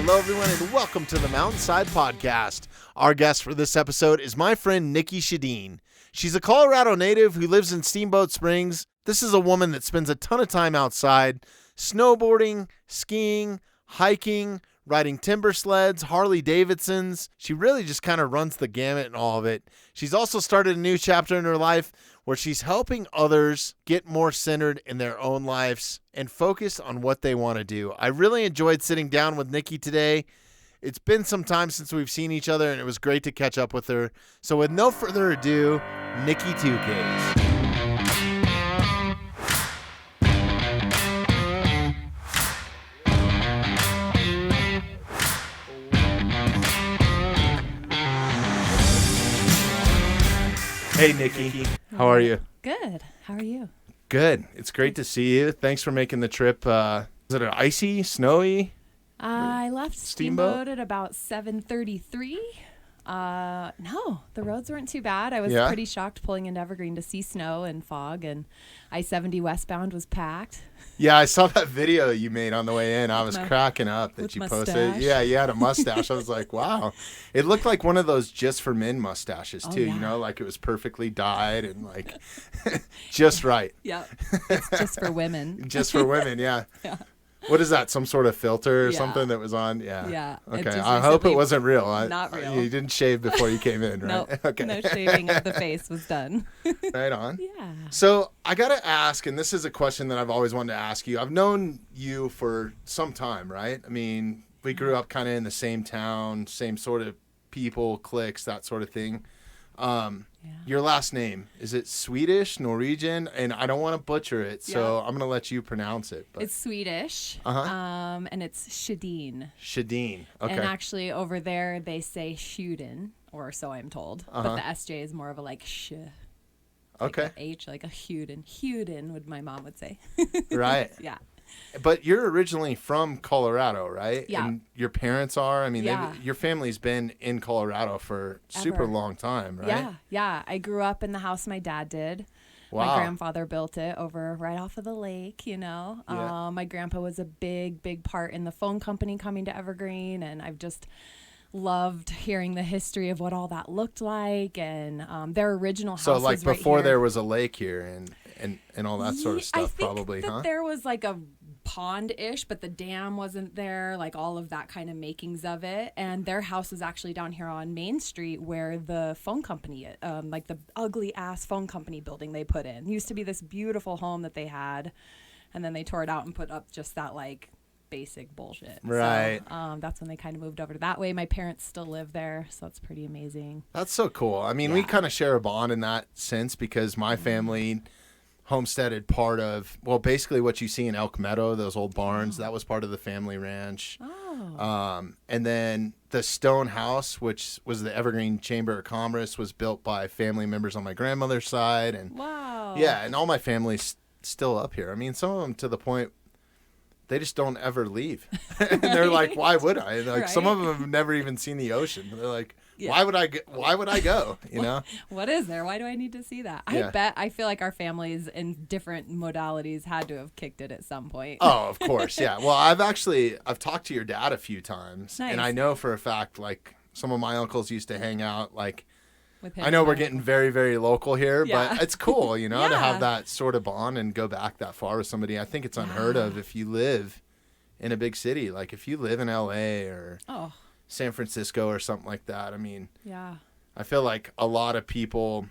Hello, everyone, and welcome to the Mountainside Podcast. Our guest for this episode is my friend Nikki Sjoden. She's a Colorado native who lives in Steamboat Springs. This is a woman that spends a ton of time outside, snowboarding, skiing, hiking, riding timber sleds, Harley Davidsons. She really just kind of runs the gamut in all of it. She's also started a new chapter in her life where she's helping others get more centered in their own lives and focus on what they want to do. I really enjoyed sitting down with Nikki today. It's been some time since we've seen each other, and it was great to catch up with her. So with no further ado, Nikki 2Ks. Hey, Nikki. How are you? Good. How are you? Good. It's great to see you. Thanks for making the trip. Was it an icy, snowy? I left Steamboat at about 7:33. No, the roads weren't too bad. I was pretty shocked pulling into Evergreen to see snow and fog, and I-70 westbound was packed. Yeah, I saw that video you made on the way in. I was cracking up that you posted. Yeah, you had a mustache. I was like, wow. It looked like one of those just for men mustaches too, you know, like it was perfectly dyed and like just right. Yep. It's just for women. Just for women, yeah. Yeah. What is that? Some sort of filter or something that was on? Yeah. Yeah. Okay. I hope it wasn't real. Not real. You didn't shave before you came in, right? Nope. Okay. No shaving of the face was done. Right on. Yeah. So I got to ask, and this is a question that I've always wanted to ask you. I've known you for some time, right? I mean, we grew up kind of in the same town, same sort of people, cliques, that sort of thing. Your last name, is it Swedish, Norwegian? And I don't want to butcher it, so I'm going to let you pronounce it. But. It's Swedish, and it's Sjoden. Sjoden, okay. And actually over there they say Sjoden, or so I'm told. But the SJ is more of a like sh. Okay. Like a H, like a Huden. Huden, would my mom would say. Right. Yeah. But you're originally from Colorado, right? Yeah. And your parents are? I mean, your family's been in Colorado for super long time, right? Yeah, yeah. I grew up in the house my dad did. Wow. My grandfather built it over right off of the lake, you know. Yeah. My grandpa was a big part in the phone company coming to Evergreen, and I've just loved hearing the history of what all that looked like, and their original house. So, like, was right before here. there was a lake here and all that sort of stuff, I think probably, that there was like a pond-ish, but the dam wasn't there, like all of that kind of makings of it. And their house was actually down here on Main Street where the phone company, like the ugly ass phone company building they put in. It used to be this beautiful home that they had, and then they tore it out and put up just that like basic bullshit. Right. So that's when they kind of moved over to that way. My parents still live there, so that's pretty amazing. That's so cool. I mean, we kind of share a bond in that sense because my family homesteaded part of, well, basically what you see in Elk Meadow, those old barns, that was part of the family ranch. And then the stone house, which was the Evergreen Chamber of Commerce, was built by family members on my grandmother's side. And yeah, and all my family's still up here. I mean, some of them to the point they just don't ever leave. And they're like, why would I? And like, some of them have never even seen the ocean. They're like, why would I go? You know? What is there? Why do I need to see that? I feel like our families in different modalities had to have kicked it at some point. Oh, of course. Yeah. Well, I've talked to your dad a few times. Nice. And I know for a fact, like, some of my uncles used to hang out, like, with him. I know we're getting very, very local here, but it's cool, you know, to have Yeah. that sort of bond and go back that far with somebody. I think it's unheard of if you live in a big city. Like, if you live in LA or San Francisco or something like that. I mean, I feel like a lot of people,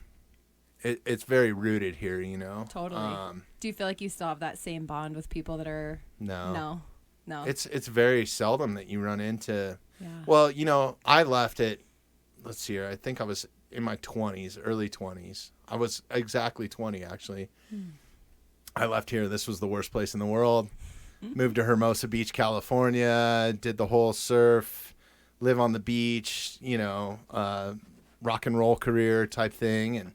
it's very rooted here, you know? Totally. Do you feel like you still have that same bond with people that are... No. It's very seldom that you run into... Yeah. Well, you know, I left it, let's see here, I think I was in my 20s, early 20s. I was exactly 20, actually. I left here. This was the worst place in the world. Moved to Hermosa Beach, California, did the whole surf, live on the beach, you know, rock and roll career type thing. And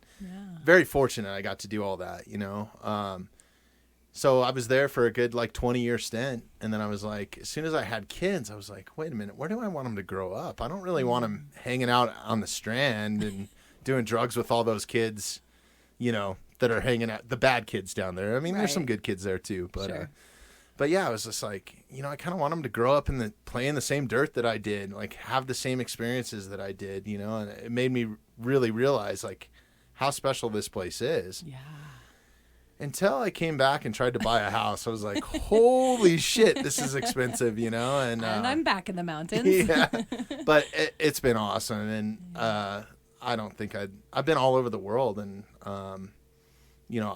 very fortunate I got to do all that, you know. So I was there for a good, like, 20-year stint. And then I was like, as soon as I had kids, I was like, wait a minute, where do I want them to grow up? I don't really want them hanging out on the Strand and doing drugs with all those kids, you know, that are hanging out, the bad kids down there. I mean, there's some good kids there too. But But yeah, I was just like, I kind of want them to grow up play in the same dirt that I did, like have the same experiences that I did, and it made me really realize like how special this place is. Yeah. Until I came back and tried to buy a house, I was like, holy shit, this is expensive, and I'm back in the mountains. Yeah, but it's been awesome. And I don't think I've been all over the world. And,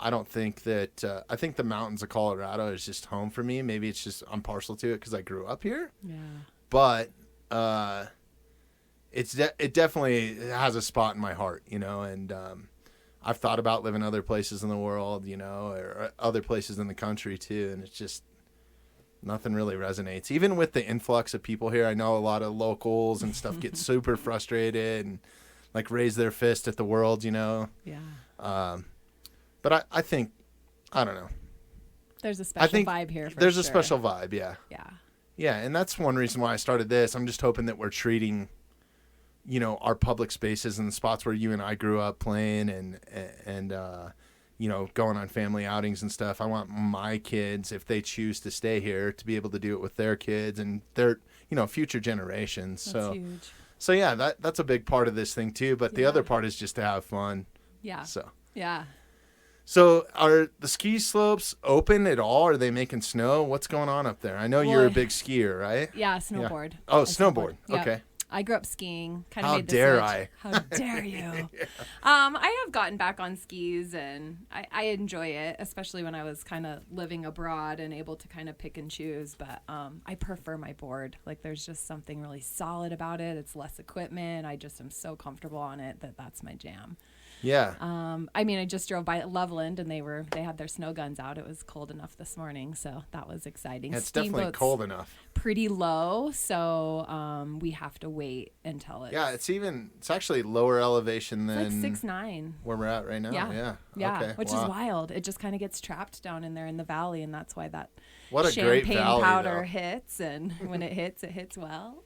I don't think that I think the mountains of Colorado is just home for me. Maybe it's just I'm partial to it because I grew up here. Yeah. But it definitely has a spot in my heart, and I've thought about living other places in the world, or other places in the country too. And it's just nothing really resonates. Even with the influx of people here, I know a lot of locals and stuff get super frustrated and like raise their fist at the world, Yeah. But I think, I don't know. There's a special vibe here. There's a special vibe. Yeah. Yeah. Yeah. And that's one reason why I started this. I'm just hoping that we're treating, our public spaces and the spots where you and I grew up playing and going on family outings and stuff. I want my kids, if they choose to stay here, to be able to do it with their kids and their, future generations. That's huge. So yeah, that's a big part of this thing too. But the other part is just to have fun. Yeah. So. Yeah. So are the ski slopes open at all? Are they making snow? What's going on up there? I know you're a big skier, right? Yeah, snowboard. Yeah. Oh, snowboard. Yep. Okay. I grew up skiing. Kind of How made the dare switch. I? How dare you? I have gotten back on skis, and I enjoy it, especially when I was kind of living abroad and able to kind of pick and choose. But I prefer my board. Like, there's just something really solid about it. It's less equipment. I just am so comfortable on it that's my jam. Yeah. I just drove by Loveland, and they had their snow guns out. It was cold enough this morning, so that was exciting. It's definitely cold enough. Pretty low, so we have to wait until it's... Yeah, it's actually lower elevation than... It's like 6'9". Where we're at right now? Yeah, okay. Which is wild. It just kind of gets trapped down in there in the valley, and that's why that what a champagne great valley, powder though. hits, and when it hits well.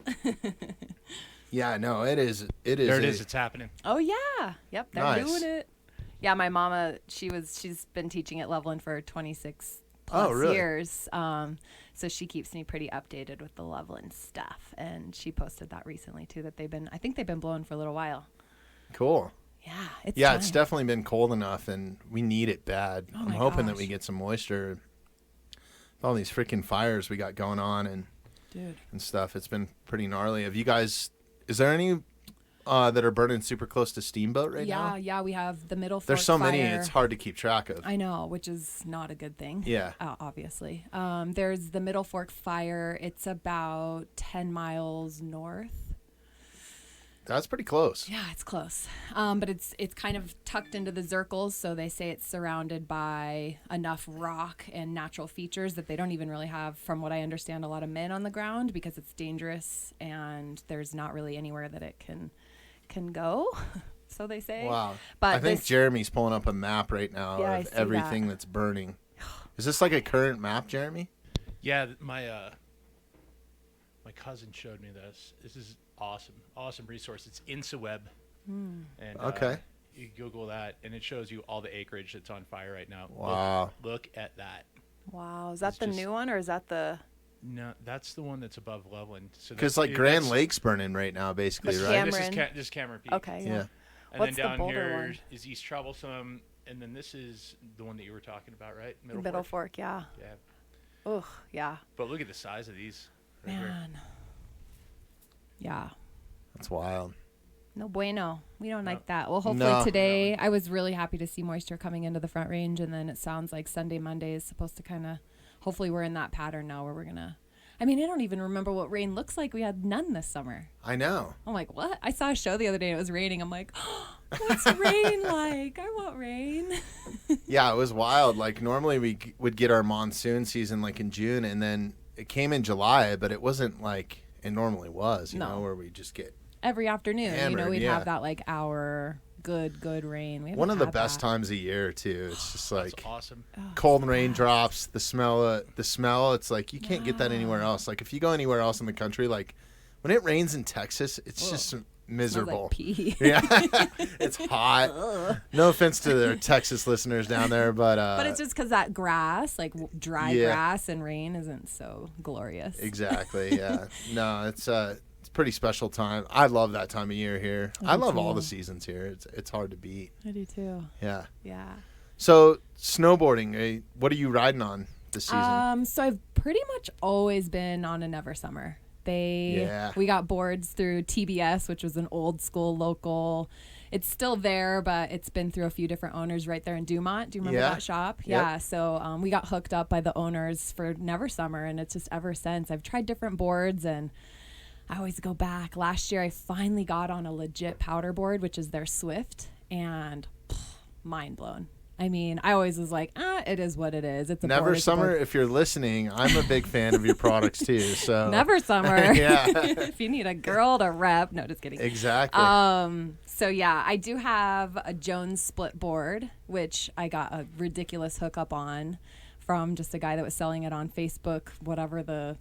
Yeah, no, it is. There it is. It's happening. Oh, yeah. Yep, they're Nice. doing it. Yeah, my mama, she's been teaching at Loveland for 26 plus years. So she keeps me pretty updated with the Loveland stuff. And she posted that recently, too, that I think they've been blowing for a little while. Cool. Yeah, it's definitely been cold enough, and we need it bad. I'm hoping that we get some moisture. With all these freaking fires we got going on and stuff, it's been pretty gnarly. Have you guys... Is there any that are burning super close to Steamboat right now? Yeah, we have the Middle Fork There's so many, fire. it's hard to keep track of. I know, which is not a good thing. Yeah. Obviously. There's the Middle Fork fire. It's about 10 miles north. That's pretty close. Yeah, it's close. But it's kind of tucked into the Zirkles, so they say it's surrounded by enough rock and natural features that they don't even really have, from what I understand, a lot of men on the ground because it's dangerous and there's not really anywhere that it can go. So they say. Wow. But I think Jeremy's pulling up a map right now of everything that's burning. Is this like a current map, Jeremy? Yeah, my cousin showed me this. This is awesome resource. It's InsaWeb. And okay. You Google that, and it shows you all the acreage that's on fire right now. Wow. Look at that. Wow. Is that the new one, or is that the... No, that's the one that's above Loveland. Because Grand Lake's burning right now, basically, right? Cameron. This is Cameron Peak. Okay, yeah. And What's then down the Boulder here one? is East Troublesome, and then this is the one that you were talking about, right? Middle Fork, yeah. Yeah. Ugh, yeah. But look at the size of these. Right here. Man. Yeah. That's wild. No bueno. We don't like that. Well, hopefully today, I was really happy to see moisture coming into the Front Range, and then it sounds like Sunday, Monday is supposed to kind of, hopefully we're in that pattern now where we're going to, I don't even remember what rain looks like. We had none this summer. I know. I'm like, what? I saw a show the other day and it was raining. I'm like, oh, what's rain like? I want rain. Yeah, it was wild. Like, normally we would get our monsoon season like in June, and then it came in July, but it wasn't like it normally was, you know, where we just get every afternoon, hammered, we'd have that like hour good rain. One of the best times of year too. It's just like that's awesome. Cold raindrops, the smell. It's like you can't get that anywhere else. Like if you go anywhere else in the country, like when it rains in Texas, it's just miserable. Like pee. Yeah, it's hot. No offense to their Texas listeners down there, but it's just because that grass, like dry grass and rain, isn't so glorious. Exactly. Yeah. No, it's a pretty special time. I love that time of year here. I love all the seasons here. It's hard to beat. I do too. Yeah. Yeah. So snowboarding, what are you riding on this season? So I've pretty much always been on a Never Summer. We got boards through TBS, which was an old school local. It's still there, but it's been through a few different owners right there in Dumont. Do you remember that shop? Yep. Yeah. So we got hooked up by the owners for Never Summer, and it's just ever since. I've tried different boards, and I always go back. Last year, I finally got on a legit powder board, which is their Swift, and mind blown. I mean, I always was like, it is what it is. It's a Never board, Summer, if you're listening, I'm a big fan of your products too. So Never Summer. Yeah. If you need a girl to rep. No, just kidding. Exactly. So yeah, I do have a Jones split board, which I got a ridiculous hookup on from just a guy that was selling it on Facebook, whatever the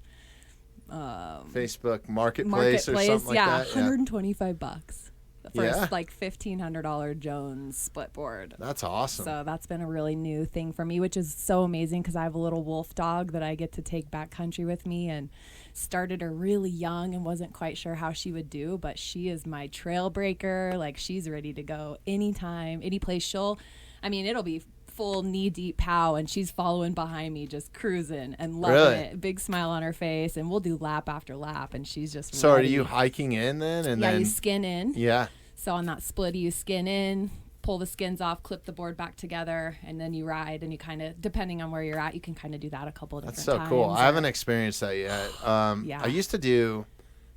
Facebook Marketplace or something like that. $125 for like $1,500 Jones split board. That's awesome. So that's been a really new thing for me, which is so amazing because I have a little wolf dog that I get to take backcountry with me, and started her really young and wasn't quite sure how she would do, but she is my trail breaker. Like, she's ready to go anytime, any place. It'll be full knee-deep pow, and she's following behind me, just cruising and loving it. Big smile on her face, and we'll do lap after lap, and she's just So ready. are you hiking in then? And then you skin in. Yeah. So on that split, you skin in, pull the skins off, clip the board back together, and then you ride, and you kind of, depending on where you're at, you can kind of do that a couple of different times. That's so cool. I haven't experienced that yet. I used to do,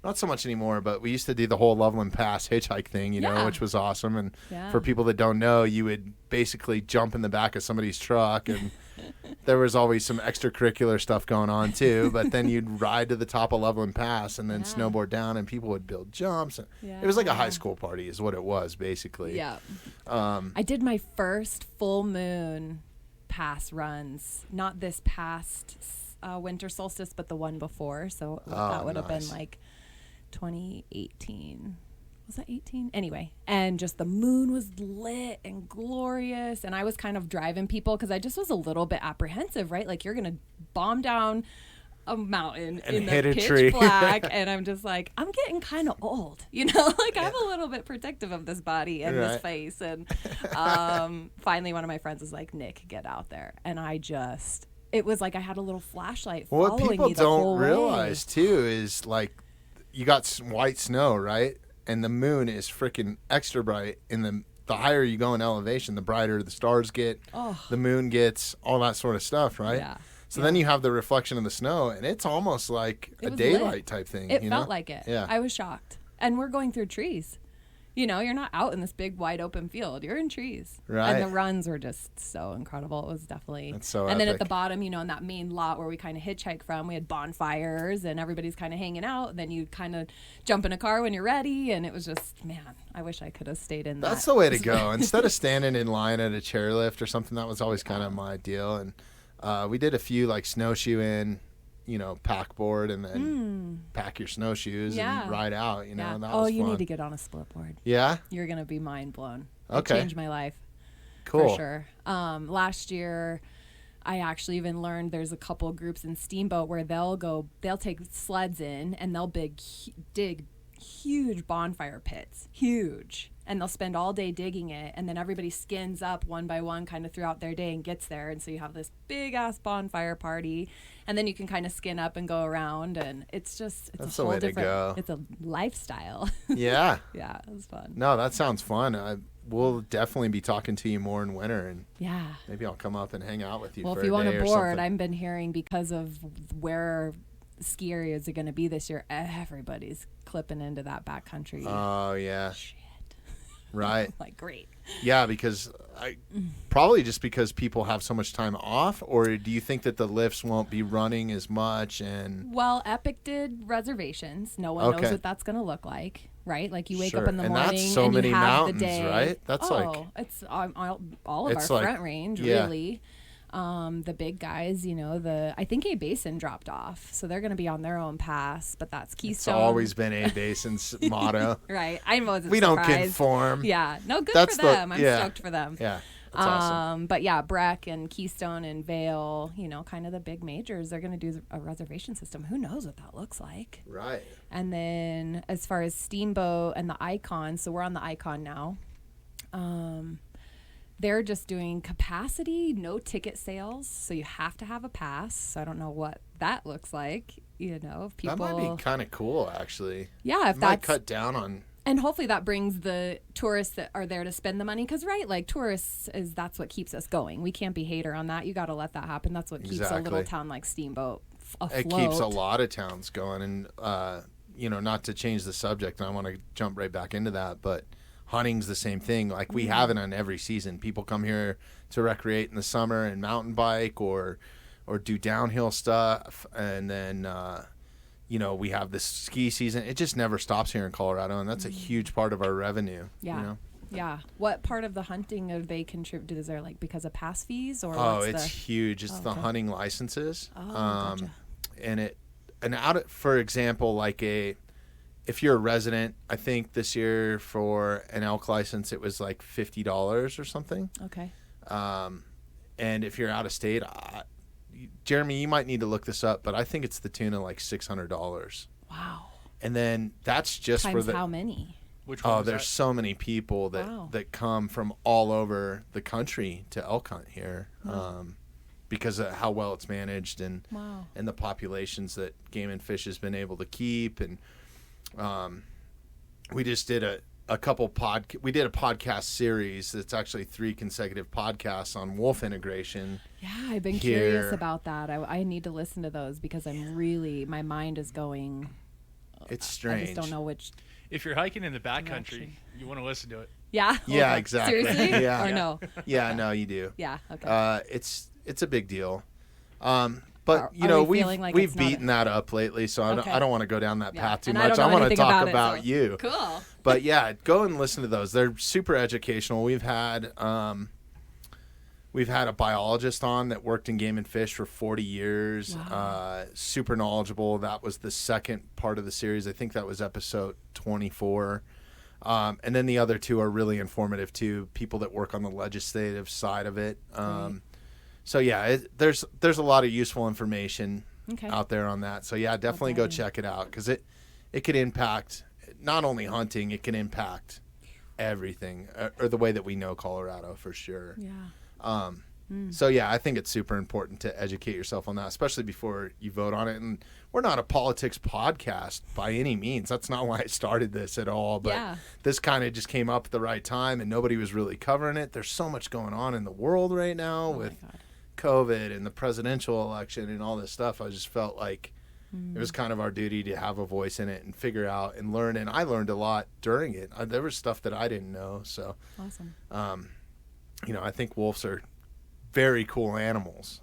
not so much anymore, but we used to do the whole Loveland Pass hitchhike thing, you know, which was awesome. And for people that don't know, you would basically jump in the back of somebody's truck, and there was always some extracurricular stuff going on too. But then you'd ride to the top of Loveland Pass and then snowboard down, and people would build jumps. It was like a high school party is what it was, basically. Yeah. I did my first full moon pass runs, not this past winter solstice, but the one before. So that would have been like 2018. Was that 18? Anyway, and just the moon was lit and glorious, and I was kind of driving people because I just was a little bit apprehensive, right? Like, you're gonna bomb down a mountain and in the hit a pitch tree. black, and I'm just like, I'm getting kind of old, you know? Like, I'm a little bit protective of this body and this face, and finally one of my friends was like, Nick, get out there, and it was like I had a little flashlight following what people me the whole don't realize too is, like, you got white snow, right? And the moon is freaking extra bright. And the higher you go in elevation, the brighter the stars get, the moon gets, all that sort of stuff, right? Yeah. So then you have the reflection of the snow, and it's almost like a daylight lit. type thing. It felt like it. Yeah. I was shocked. And we're going through trees. You know, you're not out in this big wide open field. You're in trees. Right. And the runs were just so incredible. It was definitely. That's so And then at epic. the bottom, you know, in that main lot where we kind of hitchhike from, we had bonfires and everybody's kind of hanging out. And then you kind of jump in a car when you're ready. And it was just, man, I wish I could have stayed in That's the way to go. Instead of standing in line at a chairlift or something, that was always kind of my deal. And we did a few, like, snowshoeing, you know, pack board, and then pack your snowshoes and ride out, you know. Yeah. And that was you fun. need to get on a split board. Yeah? You're going to be mind blown. Okay. It changed my life. Cool. For sure. Last year, I actually even learned there's a couple of groups in Steamboat where they'll take sleds in, and they'll dig huge bonfire pits. Huge. And they'll spend all day digging it, and then everybody skins up one by one kind of throughout their day and gets there. And so you have this big-ass bonfire party, and then you can kind of skin up and go around, and it's just, That's a the whole way to different, go. it's a lifestyle. Yeah. Yeah, it was fun. No, that sounds fun. We'll definitely be talking to you more in winter, and Yeah. maybe I'll come up and hang out with you Well, for if you a want day a or board, something. I've been hearing because of where ski areas are going to be this year, everybody's clipping into that backcountry. Oh, yeah. Shit. Right. Like, great. Yeah, because probably just because people have so much time off, or do you think that the lifts won't be running as much? And Well, Epic did reservations. No one knows what that's going to look like, right? Like, you wake up in the and morning that's so and many you have mountains, the day. right? That's it's all of our it's Front like- Range, yeah. really. The big guys, I think A Basin dropped off, so they're going to be on their own pass, but that's Keystone. It's always been A Basin's motto. Right. I wasn't We surprised. don't conform. Yeah. No, good That's for them. I'm stoked for them. Yeah. That's awesome. But yeah, Breck and Keystone and Vail, kind of the big majors, they're going to do a reservation system. Who knows what that looks like? Right. And then as far as Steamboat and the Icon, so we're on the Icon now. They're just doing capacity, no ticket sales. So you have to have a pass. So I don't know what that looks like. If people. That might be kind of cool, actually. Yeah, if it might that's cut down on. And hopefully that brings the tourists that are there to spend the money. Because, right, like tourists that's what keeps us going. We can't be hater on that. You got to let that happen. That's what keeps a little town like Steamboat afloat. It keeps a lot of towns going. And, not to change the subject, and I want to jump right back into that, but hunting's the same thing. Like we have it on every season. People come here to recreate in the summer and mountain bike or do downhill stuff. And then, we have this ski season. It just never stops here in Colorado, and that's a huge part of our revenue. Yeah. Yeah. What part of the hunting are they contribute? Is there because of pass fees or? Oh, it's huge. It's the hunting licenses. Oh, gotcha. For example, if you're a resident, I think this year for an elk license, it was like $50 or something. Okay. And if you're out of state, Jeremy, you might need to look this up, but I think it's the tune of like $600. Wow. And then that's just Times how many? Which one is there's that? so many people that come from all over the country to elk hunt here. Because of how well it's managed and the populations that Game and Fish has been able to keep. And we just did a couple we did a podcast series that's actually 3 consecutive podcasts on wolf integration. Yeah, I've been curious about that. I need to listen to those because my mind is going. It's strange. I just don't know which. If you're hiking in the backcountry, you want to listen to it. Yeah. Yeah, okay. exactly. Seriously? Yeah. Or no? Yeah, no, you do. Yeah. Okay. It's a big deal. But we've beaten that up lately, so I don't want to go down that path too much. I want to talk about you. Cool. But yeah, go and listen to those. They're super educational. We've had a biologist on that worked in Game and Fish for 40 years. Wow. Super knowledgeable. That was the second part of the series. I think that was episode 24. And then the other 2 are really informative too. People that work on the legislative side of it. So yeah, there's a lot of useful information out there on that. So yeah, definitely go check it out because it could impact not only hunting, it can impact everything or the way that we know Colorado for sure. Yeah. So yeah, I think it's super important to educate yourself on that, especially before you vote on it. And we're not a politics podcast by any means. That's not why I started this at all. But this kind of just came up at the right time, and nobody was really covering it. There's so much going on in the world right now with COVID and the presidential election and all this stuff. I just felt like it was kind of our duty to have a voice in it and figure out and learn. And I learned a lot during it. There was stuff that I didn't know. So awesome. I think wolves are very cool animals.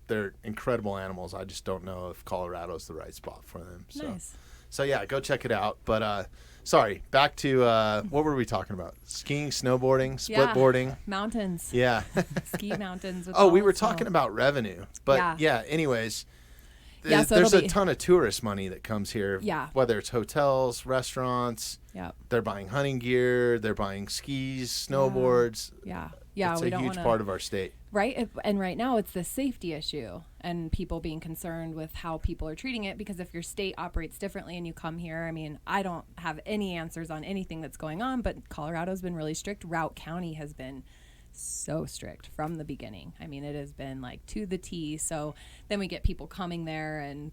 They're incredible animals. I just don't know if Colorado's the right spot for them. So yeah, go check it out. But sorry, back to what were we talking about? Skiing, snowboarding, splitboarding, mountains. Yeah, ski mountains. We were talking about revenue. But anyways, there's a ton of tourist money that comes here. Yeah, whether it's hotels, restaurants. Yeah, they're buying hunting gear. They're buying skis, snowboards. Yeah, it's a huge part of our state. Right, and right now it's the safety issue and people being concerned with how people are treating it because if your state operates differently and you come here, I mean, I don't have any answers on anything that's going on, but Colorado's been really strict. Routt County has been so strict from the beginning. I mean, it has been like to the T. So then we get people coming there and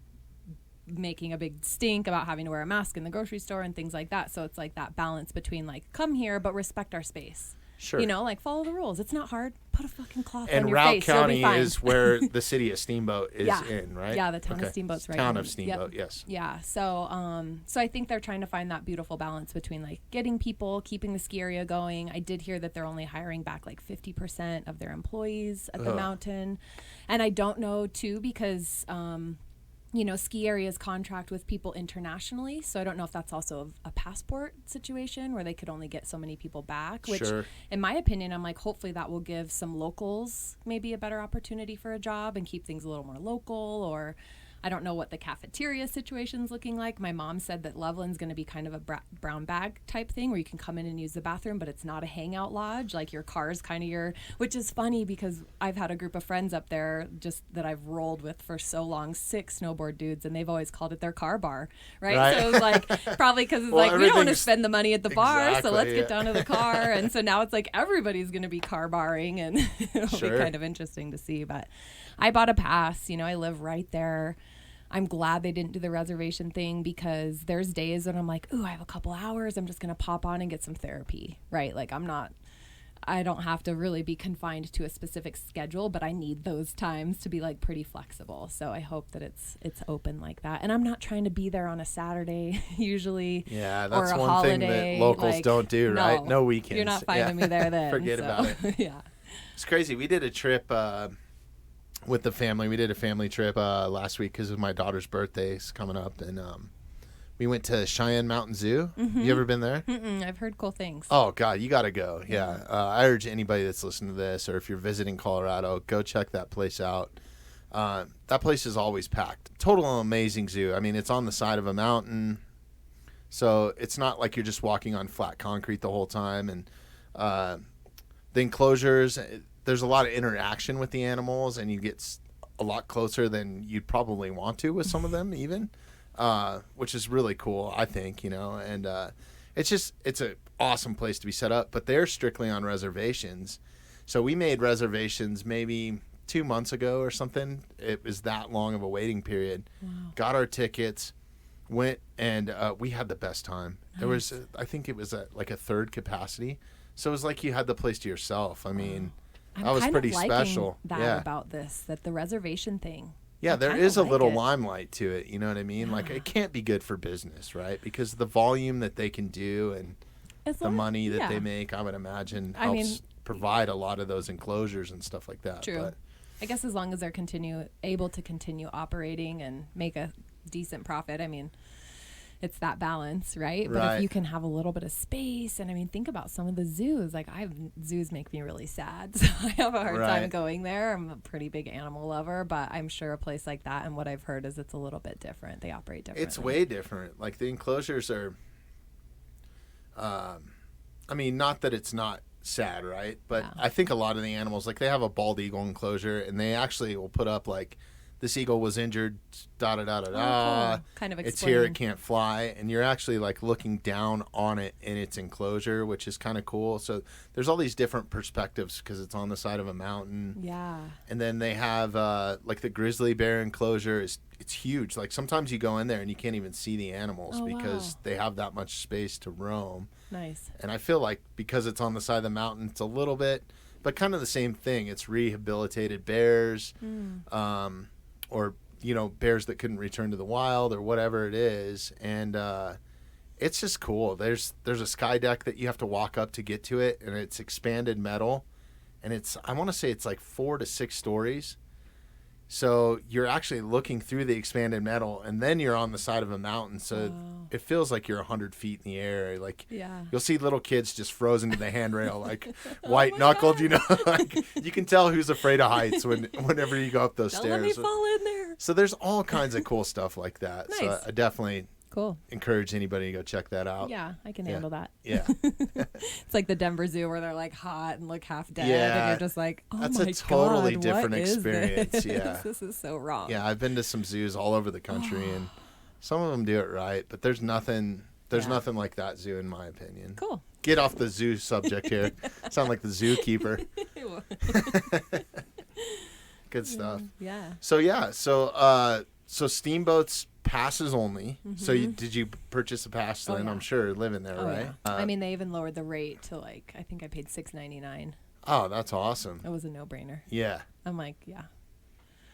making a big stink about having to wear a mask in the grocery store and things like that. So it's like that balance between like, come here, but respect our space. Sure. Follow the rules. It's not hard. Put a fucking cloth and on your Routt face. County is where the city of Steamboat is in, right? Yeah, the town of Steamboat's right. Town of Steamboat, yes. Yeah. So I think they're trying to find that beautiful balance between like getting people, keeping the ski area going. I did hear that they're only hiring back like 50% of their employees at the mountain. And I don't know too because ski areas contract with people internationally. So I don't know if that's also a passport situation where they could only get so many people back, which Sure. in my opinion, I'm like, hopefully that will give some locals maybe a better opportunity for a job and keep things a little more local. Or I don't know what the cafeteria situation's looking like. My mom said that Loveland's going to be kind of a brown bag type thing where you can come in and use the bathroom, but it's not a hangout lodge. Like your car's kind of which is funny because I've had a group of friends up there just that I've rolled with for so long, 6 snowboard dudes, and they've always called it their car bar, right? So it's like, probably because it's like, we don't want to spend the money at the bar, so let's get down to the car. And so now it's like everybody's going to be car barring, and it'll be kind of interesting to see. But I bought a pass. I live right there. I'm glad they didn't do the reservation thing because there's days when I'm like, ooh, I have a couple hours. I'm just going to pop on and get some therapy, right? Like I don't have to really be confined to a specific schedule, but I need those times to be like pretty flexible. So I hope that it's open like that. And I'm not trying to be there on a Saturday usually. Yeah, that's or a one holiday. thing that locals don't do, right? No weekends. You're not finding me there then. Forget about it. Yeah. It's crazy. We did a trip with the family. We did a family trip last week because of my daughter's birthday is coming up, and we went to Cheyenne Mountain Zoo. Mm-hmm. You ever been there? I've heard cool things. Oh God, you got to go. Yeah, I urge anybody that's listening to this, or if you're visiting Colorado, go check that place out. That place is always packed. Total amazing zoo. I mean, it's on the side of a mountain, so it's not like you're just walking on flat concrete the whole time. And the enclosures, there's a lot of interaction with the animals, and you get a lot closer than you'd probably want to with some of them even, which is really cool, I think, and it's an awesome place to be set up, but they're strictly on reservations. So we made reservations maybe 2 months ago or something. It was that long of a waiting period. Wow. Got our tickets, went, and we had the best time. Nice. There was, I think it was like a third capacity. So it was like you had the place to yourself. I mean, that was pretty special. That about this, that the reservation thing. Yeah, there is a little limelight to it. You know what I mean? Yeah. Like, it can't be good for business, right? Because the volume that they can do and the money that they make, I would imagine, helps provide a lot of those enclosures and stuff like that. True. But I guess as long as they're able to continue operating and make a decent profit, I mean, it's that balance, right? But if you can have a little bit of space, and think about some of the zoos. Like, zoos make me really sad, so I have a hard time going there. I'm a pretty big animal lover, but I'm sure a place like that, and what I've heard is it's a little bit different. They operate differently. It's way different. Like, the enclosures are, not that it's not sad, right? But I think a lot of the animals, like, they have a bald eagle enclosure, and they actually will put up, like, this eagle was injured, da-da-da-da-da. Cool. Kind of explain. It's here, it can't fly. And you're actually, like, looking down on it in its enclosure, which is kind of cool. So there's all these different perspectives because it's on the side of a mountain. Yeah. And then they have, like, the grizzly bear enclosure. It's huge. Like, sometimes you go in there and you can't even see the animals because they have that much space to roam. Nice. And I feel like because it's on the side of the mountain, it's a little bit, but kind of the same thing. It's rehabilitated bears. Or, bears that couldn't return to the wild or whatever it is. And it's just cool. There's a sky deck that you have to walk up to get to it, and it's expanded metal. And I want to say it's like 4 to 6 stories. So you're actually looking through the expanded metal, and then you're on the side of a mountain. So it feels like you're 100 feet in the air. Like, you'll see little kids just frozen to the handrail, like white-knuckled, like, you can tell who's afraid of heights whenever you go up those stairs. Let me fall in there. So there's all kinds of cool stuff like that. Nice. So I definitely encourage anybody to go check that out. Yeah, I can handle that. Yeah. It's like the Denver Zoo where they're like hot and look half dead, and you're just like, oh that's my a totally God, different what experience. Is this? Yeah. This is so wrong. Yeah, I've been to some zoos all over the country, and some of them do it right, but there's nothing like that zoo in my opinion. Cool. Get off the zoo subject here. Sound like the zookeeper. Good stuff. Yeah. So steamboats passes only. Mm-hmm. So did you purchase a pass then? I'm sure living there, right? Yeah. They even lowered the rate to I think I paid $6.99. Oh, that's awesome. It was a no-brainer. Yeah. I'm like, yeah.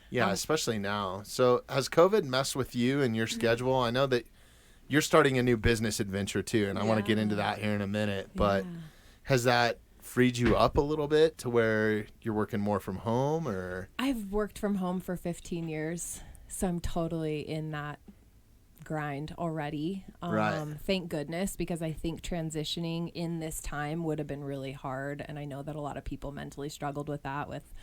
Yeah, especially now. So has COVID messed with you and your schedule? I know that you're starting a new business adventure too, and I want to get into that here in a minute. But has that freed you up a little bit to where you're working more from home, or? I've worked from home for 15 years. So I'm totally in that grind already. Right. Thank goodness, because I think transitioning in this time would have been really hard. And I know that a lot of people mentally struggled with that, with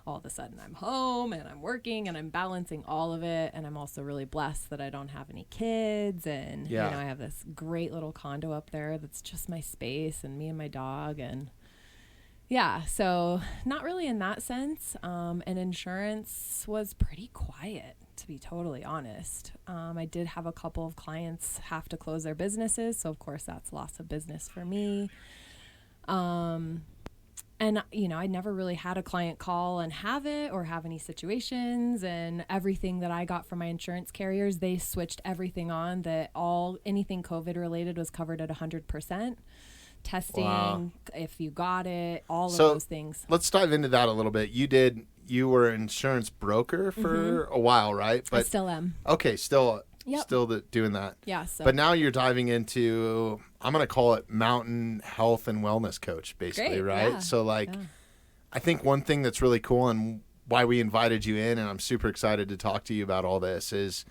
all of a sudden I'm home and I'm working and I'm balancing all of it. And I'm also really blessed that I don't have any kids. And, you know, I have this great little condo up there that's just my space and me and my dog. And yeah, so not really in that sense. And insurance was pretty quiet, to be totally honest. I did have a couple of clients have to close their businesses. So of course that's loss of business for me. And, you know, I never really had a client call and have it or have any situations, and everything that I got from my insurance carriers, they switched everything on that anything COVID related was covered at 100%. Testing, if you got it, all of those things. Let's dive into that a little bit. You were an insurance broker for a while, right? But I still am. Okay, still doing that. Yeah. So. But now you're diving into, I'm going to call it mountain health and wellness coach, basically, Great, right? yeah. So I think one thing that's really cool and why we invited you in, and I'm super excited to talk to you about all this, is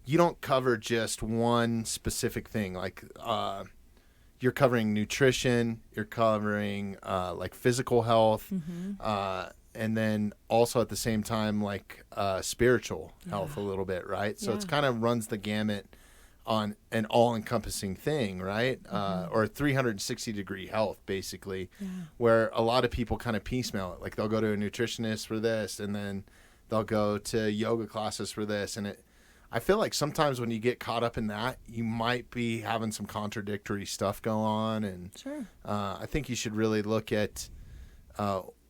you don't cover just one specific thing. Like, you're covering nutrition, you're covering like physical health, and then also at the same time like spiritual health a little bit, right? So it's kind of runs the gamut on an all-encompassing thing, right? Or 360-degree health, basically, where a lot of people kind of piecemeal it. Like they'll go to a nutritionist for this, and then they'll go to yoga classes for this, and I feel like sometimes when you get caught up in that, you might be having some contradictory stuff go on. And I think you should really look at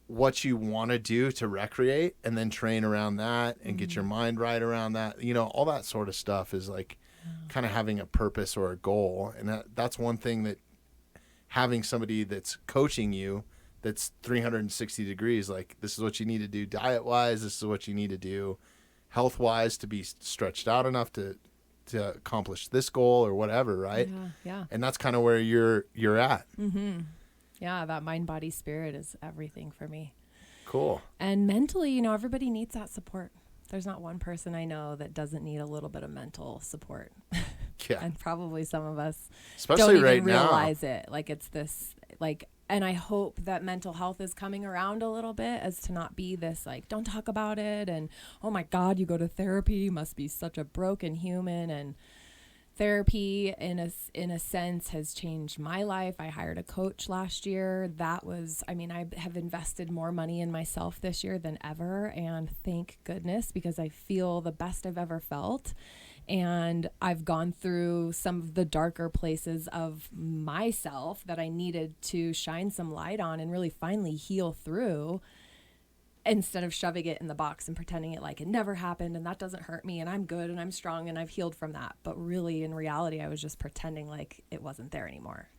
what you want to do to recreate and then train around that and get your mind right around that. You know, all that sort of stuff is like kind of having a purpose or a goal. And that's one thing that having somebody that's coaching you that's 360 degrees, like this is what you need to do diet-wise, this is what you need to do health-wise to be stretched out enough to accomplish this goal or whatever, right? Yeah. And that's kind of where you're at. Yeah, that mind, body, spirit is everything for me. Cool. And mentally, you know, everybody needs that support. There's not one person I know that doesn't need a little bit of mental support. Yeah. And probably some of us especially don't right even now realize it. Like it's this, like, and I hope that mental health is coming around a little bit, as to not be this like, don't talk about it. And, oh my God, you go to therapy, you must be such a broken human. And therapy in a sense has changed my life. I hired a coach last year. That was, I mean, I have invested more money in myself this year than ever. And thank goodness, because I feel the best I've ever felt. And I've gone through some of the darker places of myself that I needed to shine some light on and really finally heal through, instead of shoving it in the box and pretending it like it never happened and that doesn't hurt me and I'm good and I'm strong and I've healed from that. But really, in reality, I was just pretending like it wasn't there anymore,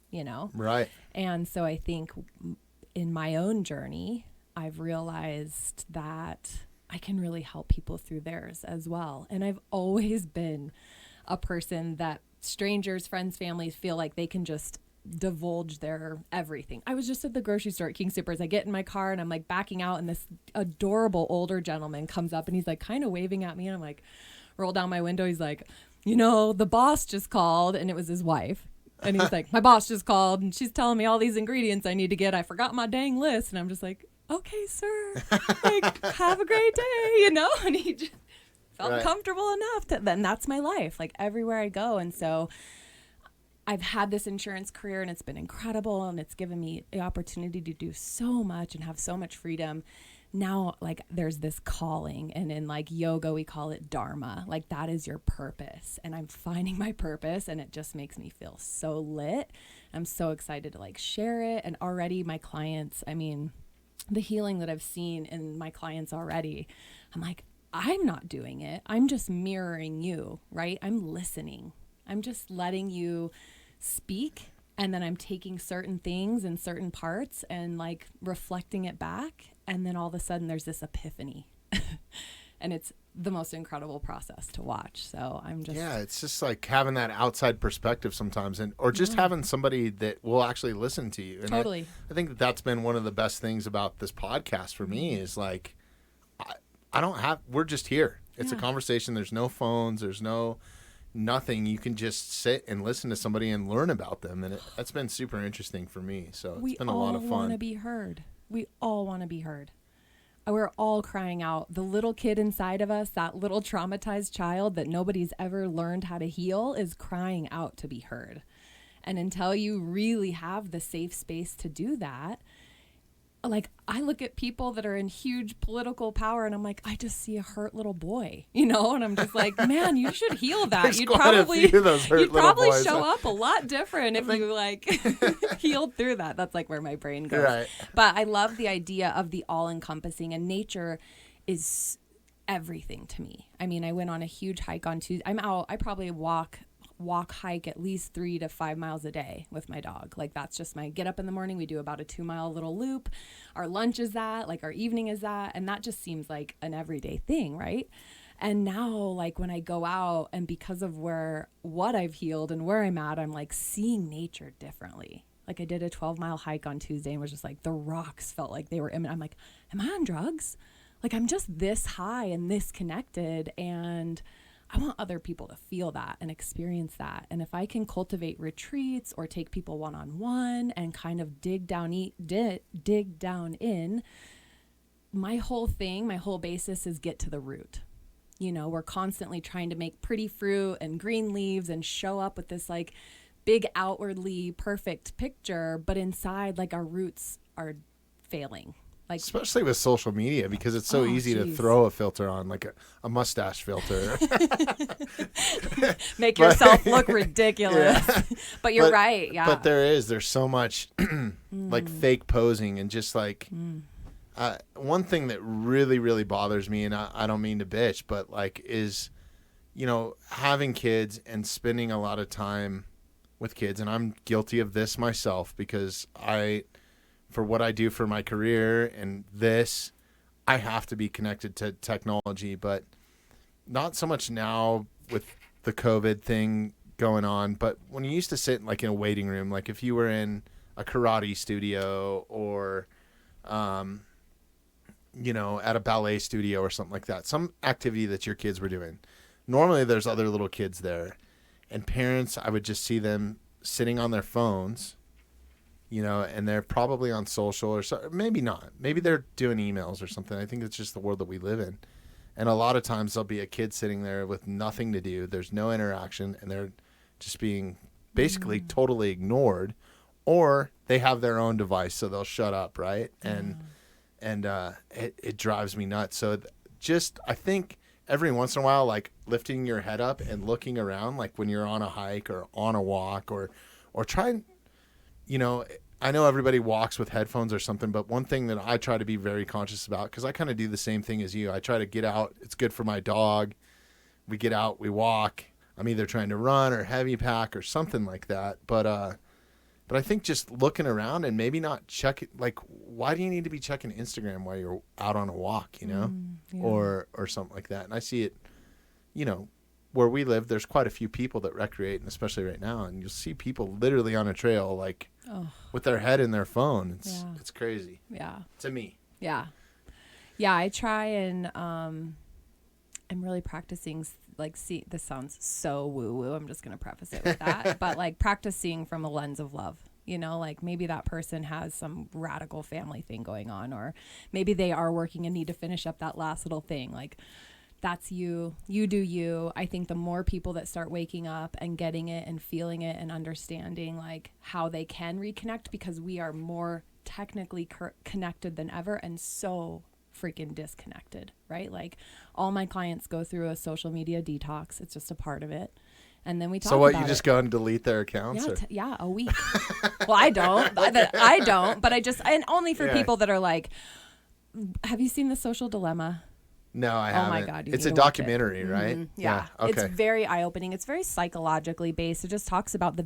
you know? Right. And so I think in my own journey, I've realized that I can really help people through theirs as well. And I've always been a person that strangers, friends, families feel like they can just divulge their everything. I was just at the grocery store at King Soopers. I get in my car and I'm like backing out, and this adorable older gentleman comes up and he's like kind of waving at me, and I'm like, roll down my window. He's like, you know, the boss just called, and it was his wife. And he's like, my boss just called and she's telling me all these ingredients I need to get. I forgot my dang list. And I'm just like, okay, sir, like, have a great day, you know? And he just felt comfortable enough to, then that's my life, like everywhere I go. And so I've had this insurance career and it's been incredible, and it's given me the opportunity to do so much and have so much freedom. Now, like, there's this calling, and in like yoga, we call it dharma. Like, that is your purpose, and I'm finding my purpose, and it just makes me feel so lit. I'm so excited to like share it. And already my clients, I mean, the healing that I've seen in my clients already, I'm like, I'm not doing it. I'm just mirroring you, right? I'm listening. I'm just letting you speak, and then I'm taking certain things in certain parts and like reflecting it back. And then all of a sudden there's this epiphany and it's the most incredible process to watch. So I'm just, it's just like having that outside perspective sometimes, or just having somebody that will actually listen to you. And totally. I think that that's been one of the best things about this podcast for me, is like, we're just here. It's a conversation. There's no phones. There's no nothing. You can just sit and listen to somebody and learn about them. And that's been super interesting for me. So it's been a lot of fun. We all want to be heard. We all want to be heard. We're all crying out. The little kid inside of us, that little traumatized child that nobody's ever learned how to heal, is crying out to be heard. And until you really have the safe space to do that, like, I look at people that are in huge political power and I'm like, I just see a hurt little boy, and I'm just like, man, you should heal that. You'd probably show up a lot different if you like healed through that. That's like where my brain goes. Right. But I love the idea of the all encompassing, and nature is everything to me. I mean, I went on a huge hike on Tuesday. I'm out. I probably hike at least 3 to 5 miles a day with my dog. Like, that's just my get up in the morning. We do about a 2-mile little loop. Our lunch is that, like our evening is that. And that just seems like an everyday thing, right? And now, like, when I go out, and because of what I've healed and where I'm at, I'm like seeing nature differently. Like, I did a 12-mile hike on Tuesday and was just like, the rocks felt like they were I'm like, am I on drugs? Like, I'm just this high and this connected, and I want other people to feel that and experience that. And if I can cultivate retreats or take people one-on-one and kind of dig down in, my whole basis is get to the root. We're constantly trying to make pretty fruit and green leaves and show up with this like big outwardly perfect picture, but inside, like, our roots are failing. Like, especially with social media, because it's so easy to throw a filter on, like a mustache filter. Make yourself look ridiculous. Yeah. But you're right. Yeah. But there's so much like fake posing, and just like one thing that really, really bothers me, and I don't mean to bitch, but like is, having kids and spending a lot of time with kids. And I'm guilty of this myself, because for what I do for my career and this, I have to be connected to technology, but not so much now with the COVID thing going on. But when you used to sit like in a waiting room, like if you were in a karate studio or, at a ballet studio or something like that, some activity that your kids were doing, normally there's other little kids there, and parents, I would just see them sitting on their phones, and they're probably on social, or maybe not. Maybe they're doing emails or something. I think it's just the world that we live in. And a lot of times there'll be a kid sitting there with nothing to do. There's no interaction, and they're just being basically totally ignored, or they have their own device, so they'll shut up, right? And it drives me nuts. So I think every once in a while, like lifting your head up and looking around, like when you're on a hike or on a walk, or trying, I know everybody walks with headphones or something, but one thing that I try to be very conscious about, because I kind of do the same thing as you, I try to get out. It's good for my dog. We get out, we walk. I'm either trying to run or heavy pack or something like that. But I think just looking around and maybe not checking, like, why do you need to be checking Instagram while you're out on a walk, or something like that. And I see it, where we live, there's quite a few people that recreate, and especially right now, and you'll see people literally on a trail, like with their head in their phone. It's crazy. Yeah. To me. Yeah. Yeah. I try and, I'm really practicing, like, this sounds so woo woo. I'm just going to preface it with that, but like practicing from a lens of love, like maybe that person has some radical family thing going on, or maybe they are working and need to finish up that last little thing. Like, that's you do you. I think the more people that start waking up and getting it and feeling it and understanding like how they can reconnect, because we are more technically connected than ever, and so freaking disconnected, right? Like, all my clients go through a social media detox. It's just a part of it. And then we talk about it. So what, you just go and delete their accounts? Yeah, a week. Well, I don't, but I just, and only for people that are like, have you seen The Social Dilemma? No, I haven't. Oh my God. It's a documentary, right? Mm-hmm. Yeah. Okay. It's very eye-opening. It's very psychologically based. It just talks about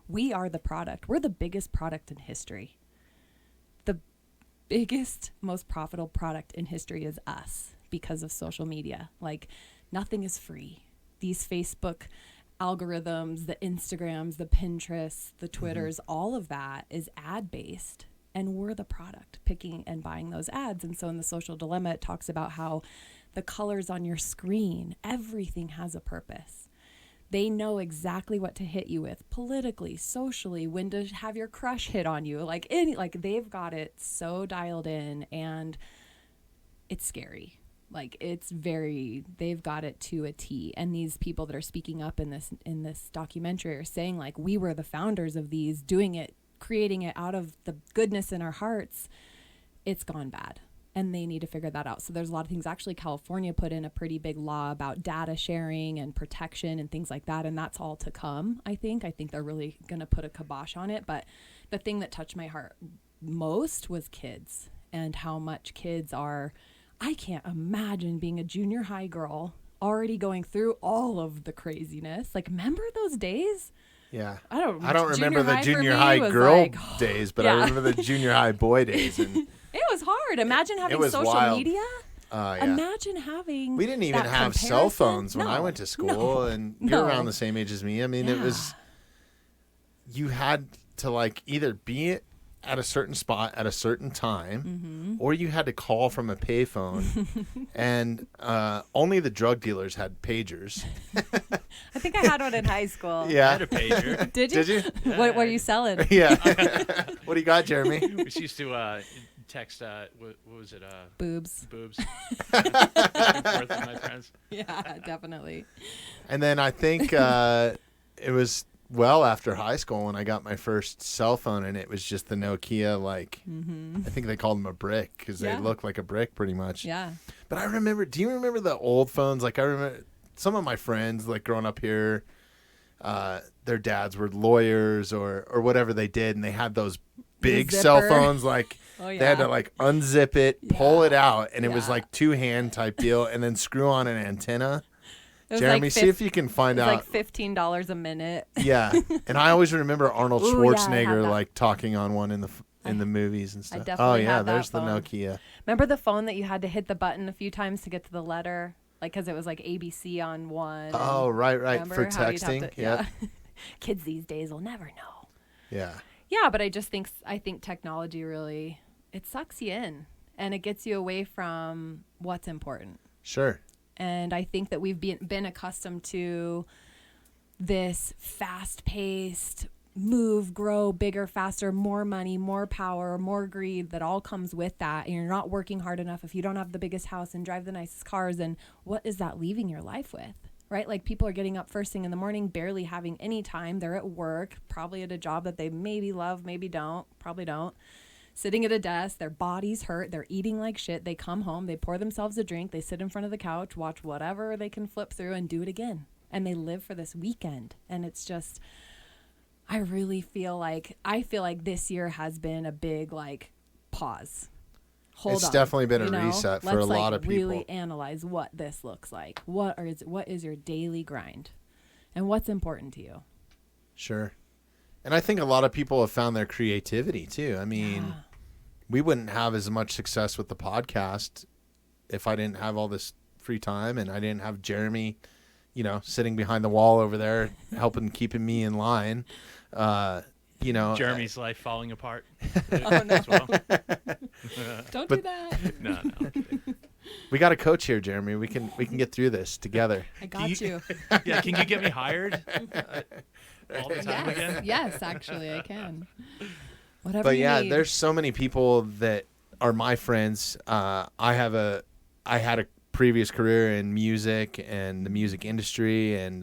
we are the product. We're the biggest product in history. The biggest, most profitable product in history is us, because of social media. Like, nothing is free. These Facebook algorithms, the Instagrams, the Pinterests, the Twitters, all of that is ad-based. and we're the product picking and buying those ads. And so in the Social Dilemma, it talks about how the colors on your screen, everything has a purpose. They know exactly what to hit you with politically, socially, when to have your crush hit on you. Like they've got it so dialed in, and it's scary. Like they've got it to a T. And these people that are speaking up in this documentary are saying, like, we were the founders of these, doing it, creating it out of the goodness in our hearts. It's gone bad. And they need to figure that out. So there's a lot of things. Actually, California put in a pretty big law about data sharing and protection and things like that. And that's all to come, I think. I think they're really going to put a kibosh on it. But the thing that touched my heart most was kids, and how much kids are. I can't imagine being a junior high girl already going through all of the craziness. Like, remember those days? Yeah. I don't remember the junior high girl days, but yeah. I remember the junior high boy days. And it was hard. Imagine having social wild. Media. Yeah. Imagine having. We didn't even have cell phones when I went to school, and you're around the same age as me. I mean, it was. You had to, like, either be at a certain spot at a certain time, or you had to call from a payphone, and only the drug dealers had pagers. I think I had one in high school. Yeah, I had a pager. Did you? Did you? Yeah, What were you selling? Yeah. What do you got, Jeremy? We used to text, what was it? Boobs. Boobs. Back and forth with my friends. Yeah, definitely. And then I think it was well after high school when I got my first cell phone, and it was just the Nokia, like, I think they called them a brick because they looked like a brick pretty much. Yeah. But I remember, do you remember the old phones? Like, I remember some of my friends, like, growing up here, their dads were lawyers or whatever they did, and they had those big cell phones, like, they had to, like, unzip it, pull it out, and it was like 2-hand type deal, and then screw on an antenna. Jeremy, like see if you can find out. Like $15 a minute. Yeah, and I always remember Arnold Schwarzenegger like talking on one in the movies and stuff. I definitely had that there's phone. the Nokia. Remember the phone that you had to hit the button a few times to get to the letter, like, because it was like ABC on one. Oh, right, for texting. Yeah. Kids these days will never know. Yeah. Yeah, but I think technology really, it sucks you in, and it gets you away from what's important. Sure. And I think that we've been accustomed to this fast-paced move, grow, bigger, faster, more money, more power, more greed that all comes with that. And you're not working hard enough if you don't have the biggest house and drive the nicest cars. And what is that leaving your life with? Right? Like, people are getting up first thing in the morning, barely having any time. They're at work, probably at a job that they maybe love, maybe don't, probably don't. Sitting at a desk, their bodies hurt, they're eating like shit. They come home, they pour themselves a drink, they sit in front of the couch, watch whatever they can flip through, and do it again. And they live for this weekend. And it's just, I feel like this year has been a big, like, pause. Hold on. It's definitely been a reset for a lot of people. Let's really analyze what this looks like. What is your daily grind? And what's important to you? Sure. And I think a lot of people have found their creativity too. I mean, we wouldn't have as much success with the podcast if I didn't have all this free time, and I didn't have Jeremy, sitting behind the wall over there keeping me in line. Jeremy's life falling apart. Oh, no. As well. Don't do that. No. We got a coach here, Jeremy. We can get through this together. I got you. Yeah, can you get me hired all the time again? Yes, actually, I can. Whatever But you yeah, need. there's so many people that are my friends. I had a previous career in music and the music industry, and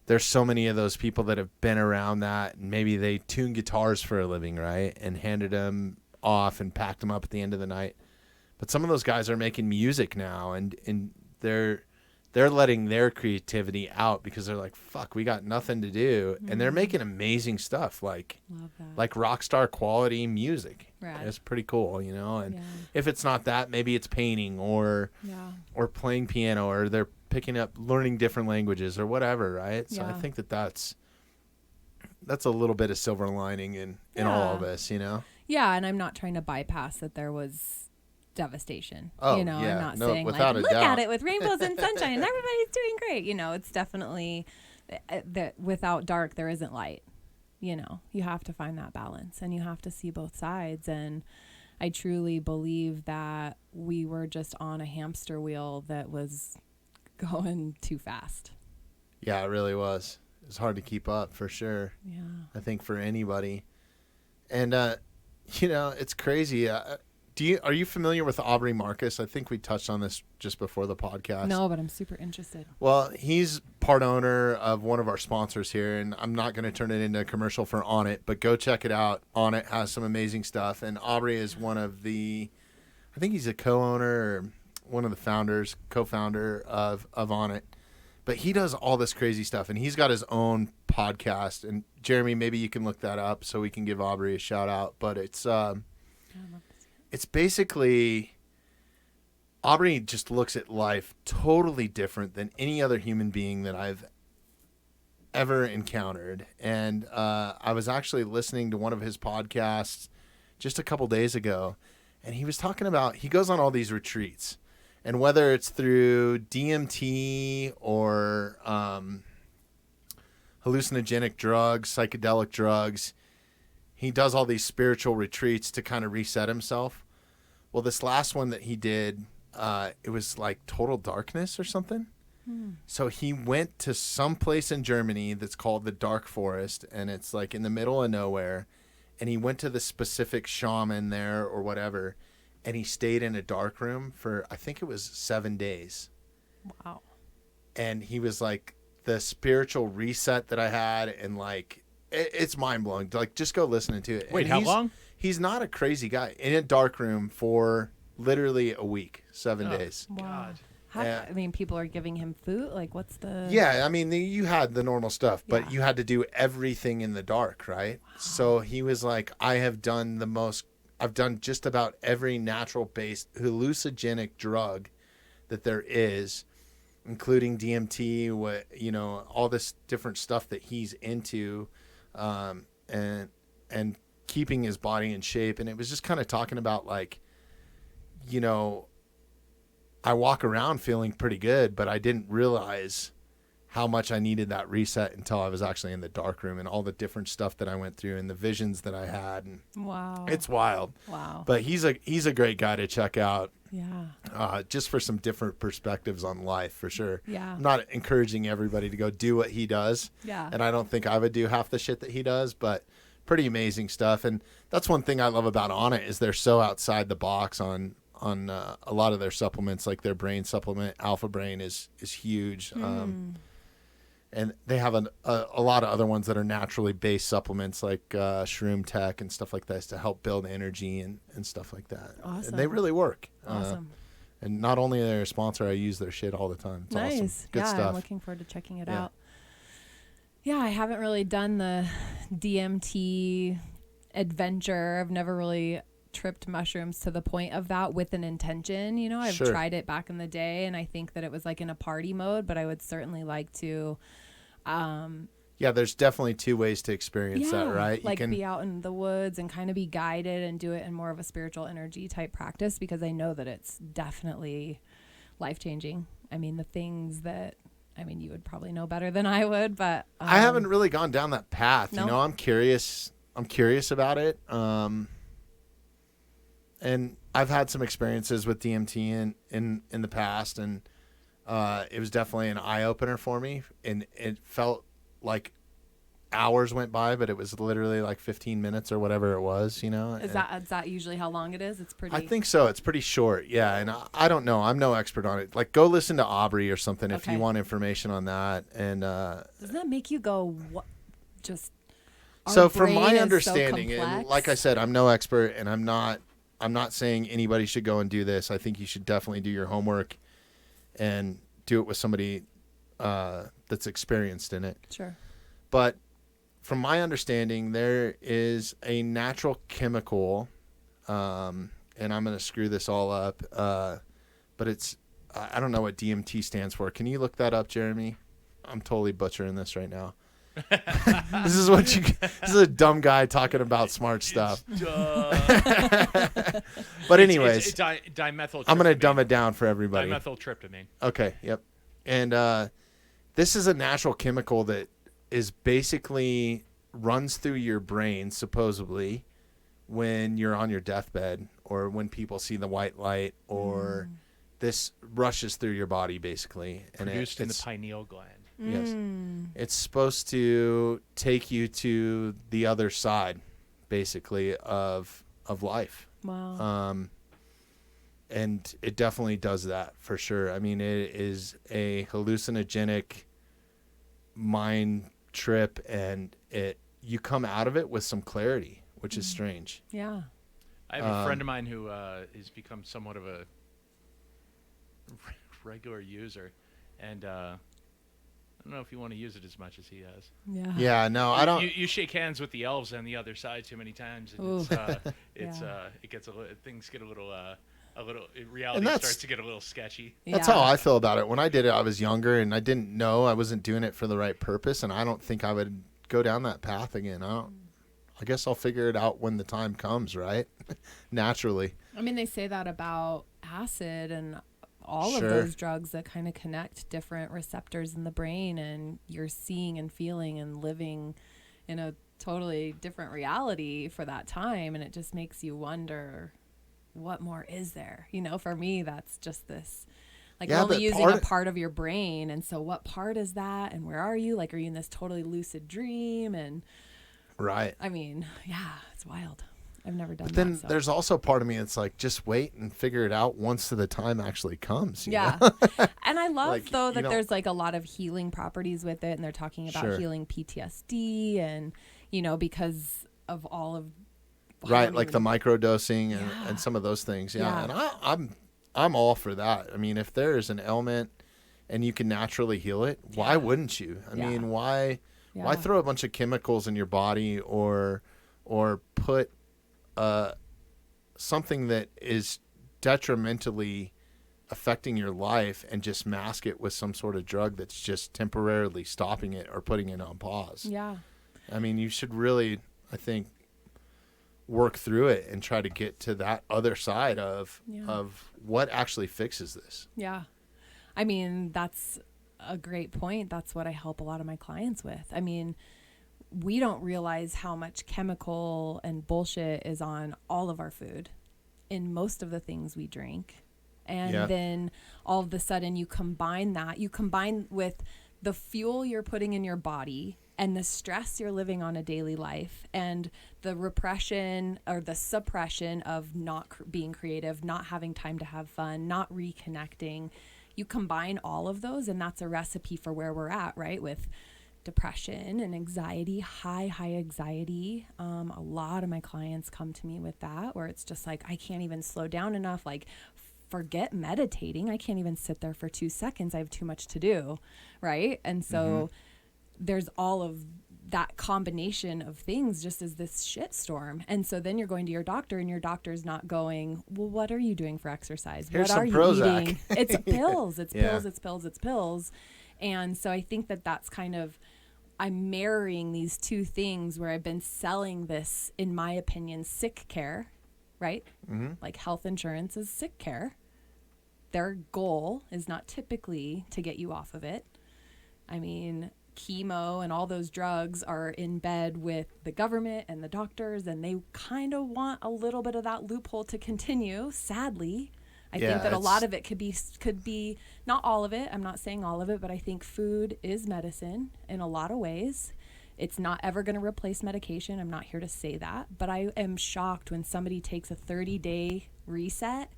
there's so many of those people that have been around that, and maybe they tune guitars for a living, right, and handed them off and packed them up at the end of the night. But some of those guys are making music now, and they're letting their creativity out because they're like, fuck, we got nothing to do. And they're making amazing stuff, like rock star quality music. Rad. It's pretty cool, and if it's not that, maybe it's painting or playing piano, or they're picking up learning different languages or whatever, right? So I think that's a little bit of silver lining in all of this, Yeah, and I'm not trying to bypass that there was devastation. Oh, I'm not saying, like, without a look doubt. at it with rainbows and sunshine and everybody's doing great. It's definitely that without dark there isn't light. you know, you have to find that balance and you have to see both sides. And I truly believe that we were just on a hamster wheel that was going too fast. Yeah, it really was. It was hard to keep up for sure. Yeah. I think for anybody. And, you know, it's crazy. Are you familiar with Aubrey Marcus? I think we touched on this just before the podcast. No, but I'm super interested. Well, he's part owner of one of our sponsors here, and I'm not going to turn it into a commercial for On It, but go check it out. On It has some amazing stuff, and Aubrey is one of the, I think he's a co-owner or one of the founders, co-founder of On It. But he does all this crazy stuff, and he's got his own podcast. And Jeremy, maybe you can look that up so we can give Aubrey a shout out. But it's basically, Aubrey just looks at life totally different than any other human being that I've ever encountered. And I was actually listening to one of his podcasts just a couple days ago, and he was talking about, he goes on all these retreats. And whether it's through DMT or hallucinogenic drugs, psychedelic drugs, he does all these spiritual retreats to kind of reset himself. Well, this last one that he did, it was like total darkness or something. So he went to some place in Germany that's called the Dark Forest, and it's like in the middle of nowhere. And he went to the specific shaman there or whatever, and he stayed in a dark room for, I think it was 7 days. Wow. And he was like, the spiritual reset that I had, and like, it's mind blowing. Like, just go listening to it. Wait, And how long? He's not a crazy guy. In a dark room for literally a week, 7 days. Wow. God. Yeah. I mean, people are giving him food. Like, what's the... Yeah, I mean, you had the normal stuff, but Yeah. you had to do everything in the dark, right? Wow. So he was like, I've done just about every natural-based hallucinogenic drug that there is, including DMT, all this different stuff that he's into, and keeping his body in shape. And it was just kind of talking about, like, you know, I walk around feeling pretty good, but I didn't realize how much I needed that reset until I was actually in the dark room, and all the different stuff that I went through and the visions that I had. And Wow. it's wild. Wow. But he's a great guy to check out, Yeah. just for some different perspectives on life, for sure. Yeah. I'm not encouraging everybody to go do what he does. Yeah. And I don't think I would do half the shit that he does, but pretty amazing stuff. And that's one thing I love about On It, is they're so outside the box on a lot of their supplements. Like their brain supplement, Alpha Brain, is huge. And they have a lot of other ones that are naturally based supplements, like Shroom Tech and stuff like this, to help build energy and stuff like that. Awesome. And they really work. Awesome. And not only are they a sponsor, I use their shit all the time. It's Nice. awesome. Good yeah, stuff. I'm looking forward to checking it Yeah. out. Yeah, I haven't really done the DMT adventure. I've never really tripped mushrooms to the point of that with an intention. You know, I've Sure. tried it back in the day, and I think that it was like in a party mode, but I would certainly like to Yeah, there's definitely two ways to experience that, right? Like be out in the woods and kind of be guided and do it in more of a spiritual energy type practice, because I know that it's definitely life-changing. I mean, the things that, I mean, you would probably know better than I would, but I haven't really gone down that path. No? You know, I'm curious about it. And I've had some experiences with DMT in the past, and it was definitely an eye opener for me. And it felt like hours went by, but it was literally like 15 minutes or whatever it was, you know. is that usually how long it is? It's pretty. I think so. It's pretty short. Yeah. And I don't know. I'm no expert on it. Like, go listen to Aubrey or something if you Okay. want information on that. And Doesn't that make you go, what? Just. so our from brain my is so understanding, and complex. like I said, I'm no expert, and I'm not saying anybody should go and do this. I think you should definitely do your homework and do it with somebody that's experienced in it. Sure. But from my understanding, there is a natural chemical, and I'm going to screw this all up, but it's, I don't know what DMT stands for. Can you look that up, Jeremy? I'm totally butchering this right now. This is a dumb guy talking about smart stuff. But anyways, it's dimethyltryptamine. I'm going to dumb it down for everybody. Dimethyltryptamine. Okay, yep. And this is a natural chemical that is basically runs through your brain supposedly when you're on your deathbed, or when people see the white light, or this rushes through your body basically, and Produced in the it's pineal gland. yes, it's supposed to take you to the other side basically of life. Wow. And it definitely does that for sure. I mean, it is a hallucinogenic mind trip, and you come out of it with some clarity, which is strange. Yeah. I have a friend of mine who has become somewhat of a regular user, and I don't know if you want to use it as much as he has. Yeah. Yeah, no, I don't. You shake hands with the elves on the other side too many times, and it gets things get a little reality starts to get a little sketchy. That's how I feel about it. When I did it, I was younger and I didn't know I wasn't doing it for the right purpose, and I don't think I would go down that path again. I guess I'll figure it out when the time comes, right? Naturally. I mean, they say that about acid and all Sure. of those drugs that kind of connect different receptors in the brain, and you're seeing and feeling and living in a totally different reality for that time, and it just makes you wonder, what more is there? You know, for me, that's just this, like, Yeah, you're only but using a part of your brain, and so what part is that, and where are you? Like, are you in this totally lucid dream? And Right. I mean, yeah, it's wild. I've never done But then that. So. there's also part of me that's like, just wait and figure it out once the time actually comes. You Yeah. know? And I love, Like, though, you that don't- there's like a lot of healing properties with it. And they're talking about Sure. healing PTSD and, you know, because of all of. Right, like the microdosing and, Yeah. and some of those things. Yeah. Yeah. And I'm all for that. I mean, if there is an ailment and you can naturally heal it, why wouldn't you? I Yeah. mean, why Yeah. throw a bunch of chemicals in your body or put something that is detrimentally affecting your life and just mask it with some sort of drug that's just temporarily stopping it or putting it on pause? Yeah. I mean, you should really, I think, work through it and try to get to that other side of what actually fixes this. Yeah. I mean, that's a great point. That's what I help a lot of my clients with. I mean, we don't realize how much chemical and bullshit is on all of our food in most of the things we drink. And then all of a sudden you combine with the fuel you're putting in your body and the stress you're living on a daily life and the repression or the suppression of not being creative, not having time to have fun, not reconnecting. You combine all of those, and that's a recipe for where we're at, right? With depression and anxiety, high anxiety. A lot of my clients come to me with that, where it's just like, I can't even slow down enough. Like, forget meditating. I can't even sit there for 2 seconds. I have too much to do, right? And so there's all of that combination of things just as this shitstorm. And so then you're going to your doctor, and your doctor's not going, well, what are you doing for exercise? Here's What are some you Prozac. eating? It's pills. It's Yeah. pills. It's pills. It's pills. And so I think that that's kind of, I'm marrying these two things where I've been selling this, in my opinion, sick care, right? Like health insurance is sick care. Their goal is not typically to get you off of it. I mean, chemo and all those drugs are in bed with the government and the doctors, and they kind of want a little bit of that loophole to continue, sadly. I think that a lot of it could be not all of it. I'm not saying all of it, but I think food is medicine in a lot of ways. It's not ever going to replace medication. I'm not here to say that, but I am shocked when somebody takes a 30-day reset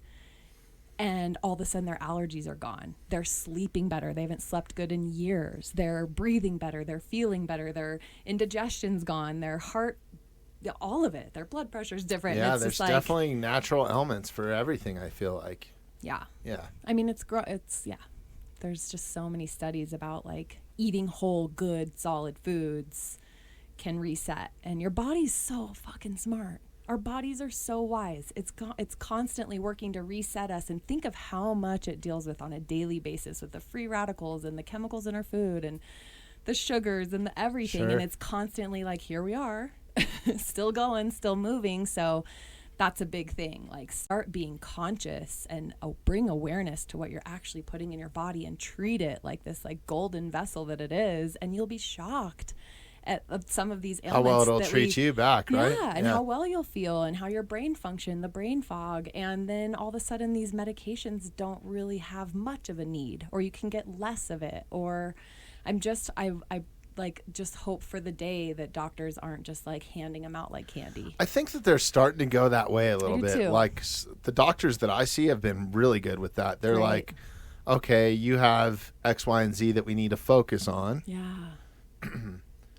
and all of a sudden their allergies are gone. They're sleeping better. They haven't slept good in years. They're breathing better. They're feeling better. Their indigestion's gone. Their heart, all of it. Their blood pressure's different. Yeah, it's there's just like, definitely natural elements for everything, I feel like. yeah. Yeah. I mean, there's just so many studies about like eating whole, good, solid foods can reset. And your body's so fucking smart. Our bodies are so wise. It's constantly working to reset us, and think of how much it deals with on a daily basis with the free radicals and the chemicals in our food and the sugars and the everything. Sure. And it's constantly like, here we are, still going, still moving. So that's a big thing. Like, start being conscious and bring awareness to what you're actually putting in your body and treat it like this like golden vessel that it is, and you'll be shocked at some of these how ailments. well it'll treat you back, right? Yeah, and how well you'll feel and how your brain function, the brain fog. And then all of a sudden these medications don't really have much of a need, or you can get less of it. Or I like just hope for the day that doctors aren't just like handing them out like candy. I think that they're starting to go that way a little bit. Too. Like the doctors that I see have been really good with that. They're like, okay, you have X, Y, and Z that we need to focus on. Yeah.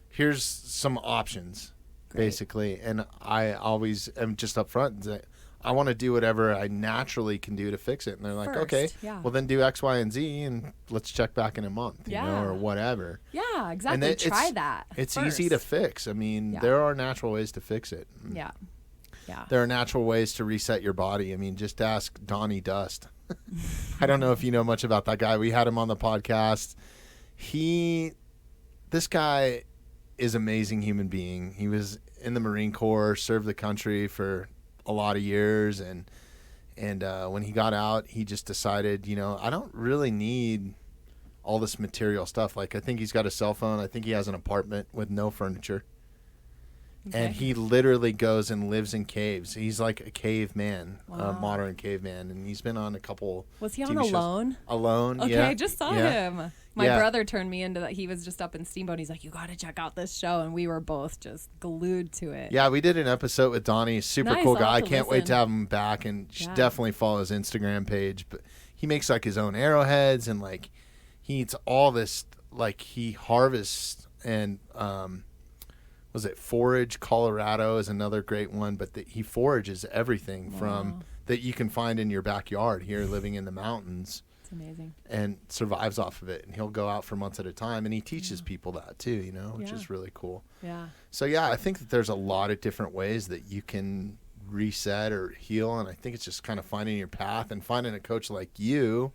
Here's some options, basically. And I always am just upfront and say, I want to do whatever I naturally can do to fix it. And they're like, okay, well then do X, Y, and Z, and let's check back in a month, you know, or whatever. Yeah, exactly. Try that. It's easy to fix. I mean, there are natural ways to fix it. Yeah. Yeah. There are natural ways to reset your body. I mean, just ask Donnie Dust. I don't know if you know much about that guy. We had him on the podcast. This guy is an amazing human being. He was in the Marine Corps, served the country for a lot of years, and when he got out, he just decided, you know, I don't really need all this material stuff. Like, I think he's got a cell phone. I think he has an apartment with no furniture. Okay. And he literally goes and lives in caves. He's like a caveman, a modern caveman, and he's been on a couple. Was he on Alone? Alone, okay, yeah. I just saw him. My brother turned me into that. He was just up in Steamboat. He's like, you got to check out this show. And we were both just glued to it. Yeah, we did an episode with Donnie. Super cool guy. I can't wait to have him back. And definitely follow his Instagram page. But he makes like his own arrowheads. And like he eats all this, like he harvests and was it Forage Colorado is another great one. But he forages everything from that you can find in your backyard here living in the mountains. It's amazing. And survives off of it. And he'll go out for months at a time. And he teaches people that too, you know, which is really cool. Yeah. So, yeah, I think that there's a lot of different ways that you can reset or heal. And I think it's just kind of finding your path and finding a coach like you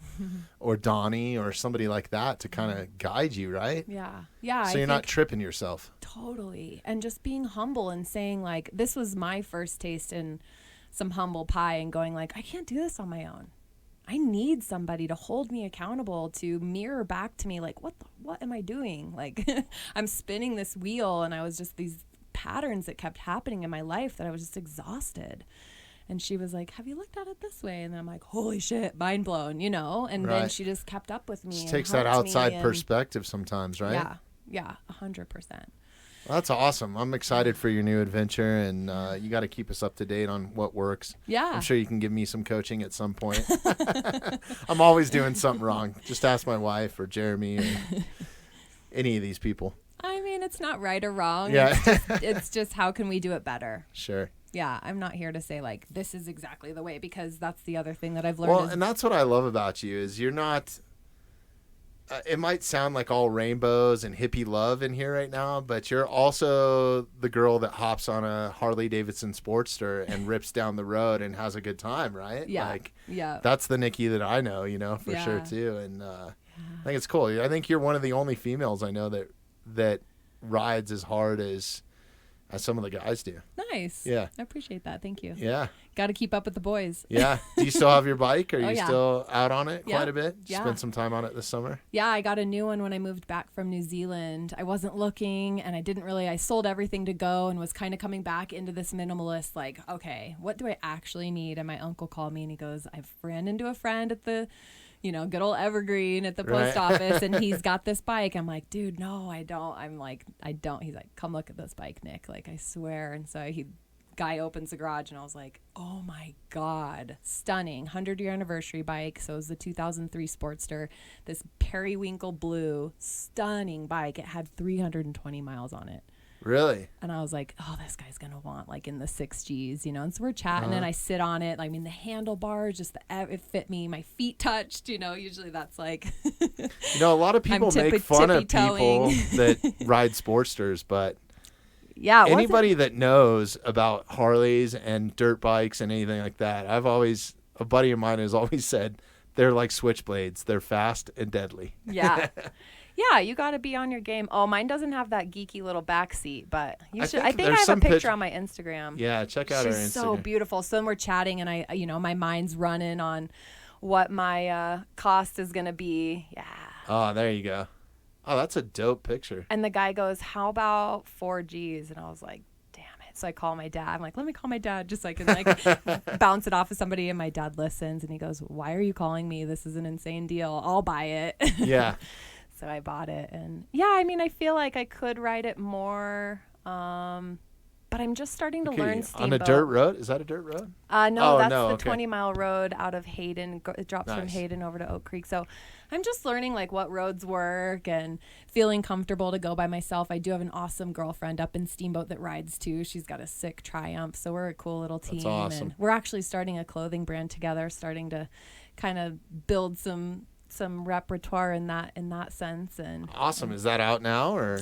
or Donnie or somebody like that to kind of guide you, right? Yeah. Yeah. So you're not tripping yourself. Totally. And just being humble and saying, like, this was my first taste in some humble pie and going like, I can't do this on my own. I need somebody to hold me accountable, to mirror back to me like, what am I doing? Like, I'm spinning this wheel, and I was just these patterns that kept happening in my life that I was just exhausted. And she was like, have you looked at it this way? And then I'm like, holy shit, mind blown, you know? And then she just kept up with me. It takes that outside perspective sometimes, right? Yeah. Yeah. 100%. Well, that's awesome. I'm excited for your new adventure, and you got to keep us up to date on what works. Yeah. I'm sure you can give me some coaching at some point. I'm always doing something wrong. Just ask my wife or Jeremy or any of these people. I mean, it's not right or wrong. Yeah. It's just how can we do it better? Sure. Yeah, I'm not here to say, like, this is exactly the way, because that's the other thing that I've learned. Well, and that's what I love about you is you're not it might sound like all rainbows and hippie love in here right now, but you're also the girl that hops on a Harley Davidson Sportster and rips down the road and has a good time, right? Yeah. Like, yeah. That's the Nikki that I know, you know, for sure too. And I think it's cool. I think you're one of the only females I know that rides as hard as some of the guys do. Nice. Yeah. I appreciate that. Thank you. Yeah. Got to keep up with the boys. Yeah. Do you still have your bike? Are you yeah. still out on it quite a bit? Yeah. Spend some time on it this summer? Yeah, I got a new one when I moved back from New Zealand. I wasn't looking, and I sold everything to go and was kind of coming back into this minimalist, like, okay, what do I actually need? And my uncle called me and he goes, I've ran into a friend at the good old Evergreen at the post office, and he's got this bike. I'm like, dude, no, I don't. I'm like, I don't. He's like, come look at this bike, Nick. Like, I swear. And so guy opens the garage, and I was like, oh my God, stunning 100-year anniversary bike. So it was the 2003 Sportster, this periwinkle blue, stunning bike. It had 320 miles on it. Really? And I was like, oh, this guy's going to want like in the 6Gs, And so we're chatting and I sit on it. I mean, the handlebars, it fit me. My feet touched, usually that's like. A lot of people make fun of people that ride Sportsters, but yeah, anybody that knows about Harleys and dirt bikes and anything like that, a buddy of mine has always said they're like switchblades. They're fast and deadly. Yeah. Yeah, you got to be on your game. Oh, mine doesn't have that geeky little back seat, but you should. I think I have a picture on my Instagram. Yeah, check out our Instagram. She's so beautiful. So then we're chatting, and I, my mind's running on what my cost is going to be. Yeah. Oh, there you go. Oh, that's a dope picture. And the guy goes, how about 4Gs? And I was like, damn it. So I call my dad. I'm like, let me call my dad just so I can like bounce it off of somebody. And my dad listens and he goes, why are you calling me? This is an insane deal. I'll buy it. Yeah. So I bought it. And yeah, I mean, I feel like I could ride it more. But I'm just starting to learn steamboat. On a dirt road? Is that a dirt road? No, that's the 20-mile road out of Hayden. It drops from Hayden over to Oak Creek. So I'm just learning like what roads work and feeling comfortable to go by myself. I do have an awesome girlfriend up in Steamboat that rides too. She's got a sick Triumph. So we're a cool little team. That's awesome. And we're actually starting a clothing brand together, starting to kind of build some repertoire in that sense. And awesome. Is that out now or?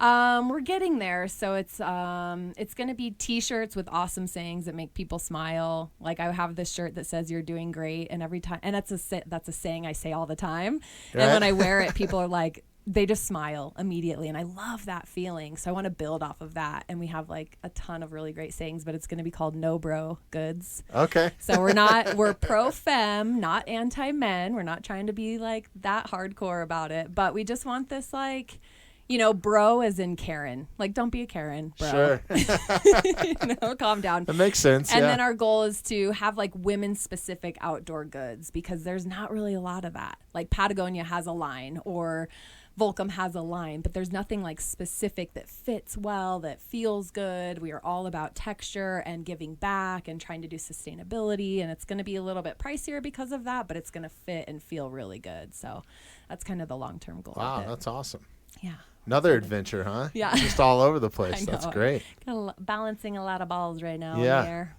We're getting there. So it's going to be t-shirts with awesome sayings that make people smile. Like I have this shirt that says you're doing great. And every time, and that's a saying I say all the time. Right. And when I wear it, people are like, they just smile immediately. And I love that feeling. So I want to build off of that. And we have like a ton of really great sayings, but it's going to be called No Bro Goods. Okay. So we're pro-fem, not anti-men. We're not trying to be like that hardcore about it, but we just want this like, bro as in Karen. Like, don't be a Karen, bro. Sure. Calm down. That makes sense. And then our goal is to have like women-specific outdoor goods because there's not really a lot of that. Like Patagonia has a line or Volcom has a line, but there's nothing like specific that fits well, that feels good. We are all about texture and giving back and trying to do sustainability. And it's going to be a little bit pricier because of that, but it's going to fit and feel really good. So that's kind of the long-term goal. Wow, that's awesome. Yeah. Another adventure, huh? Yeah. Just all over the place. That's great. Balancing a lot of balls right now. Yeah. In the air.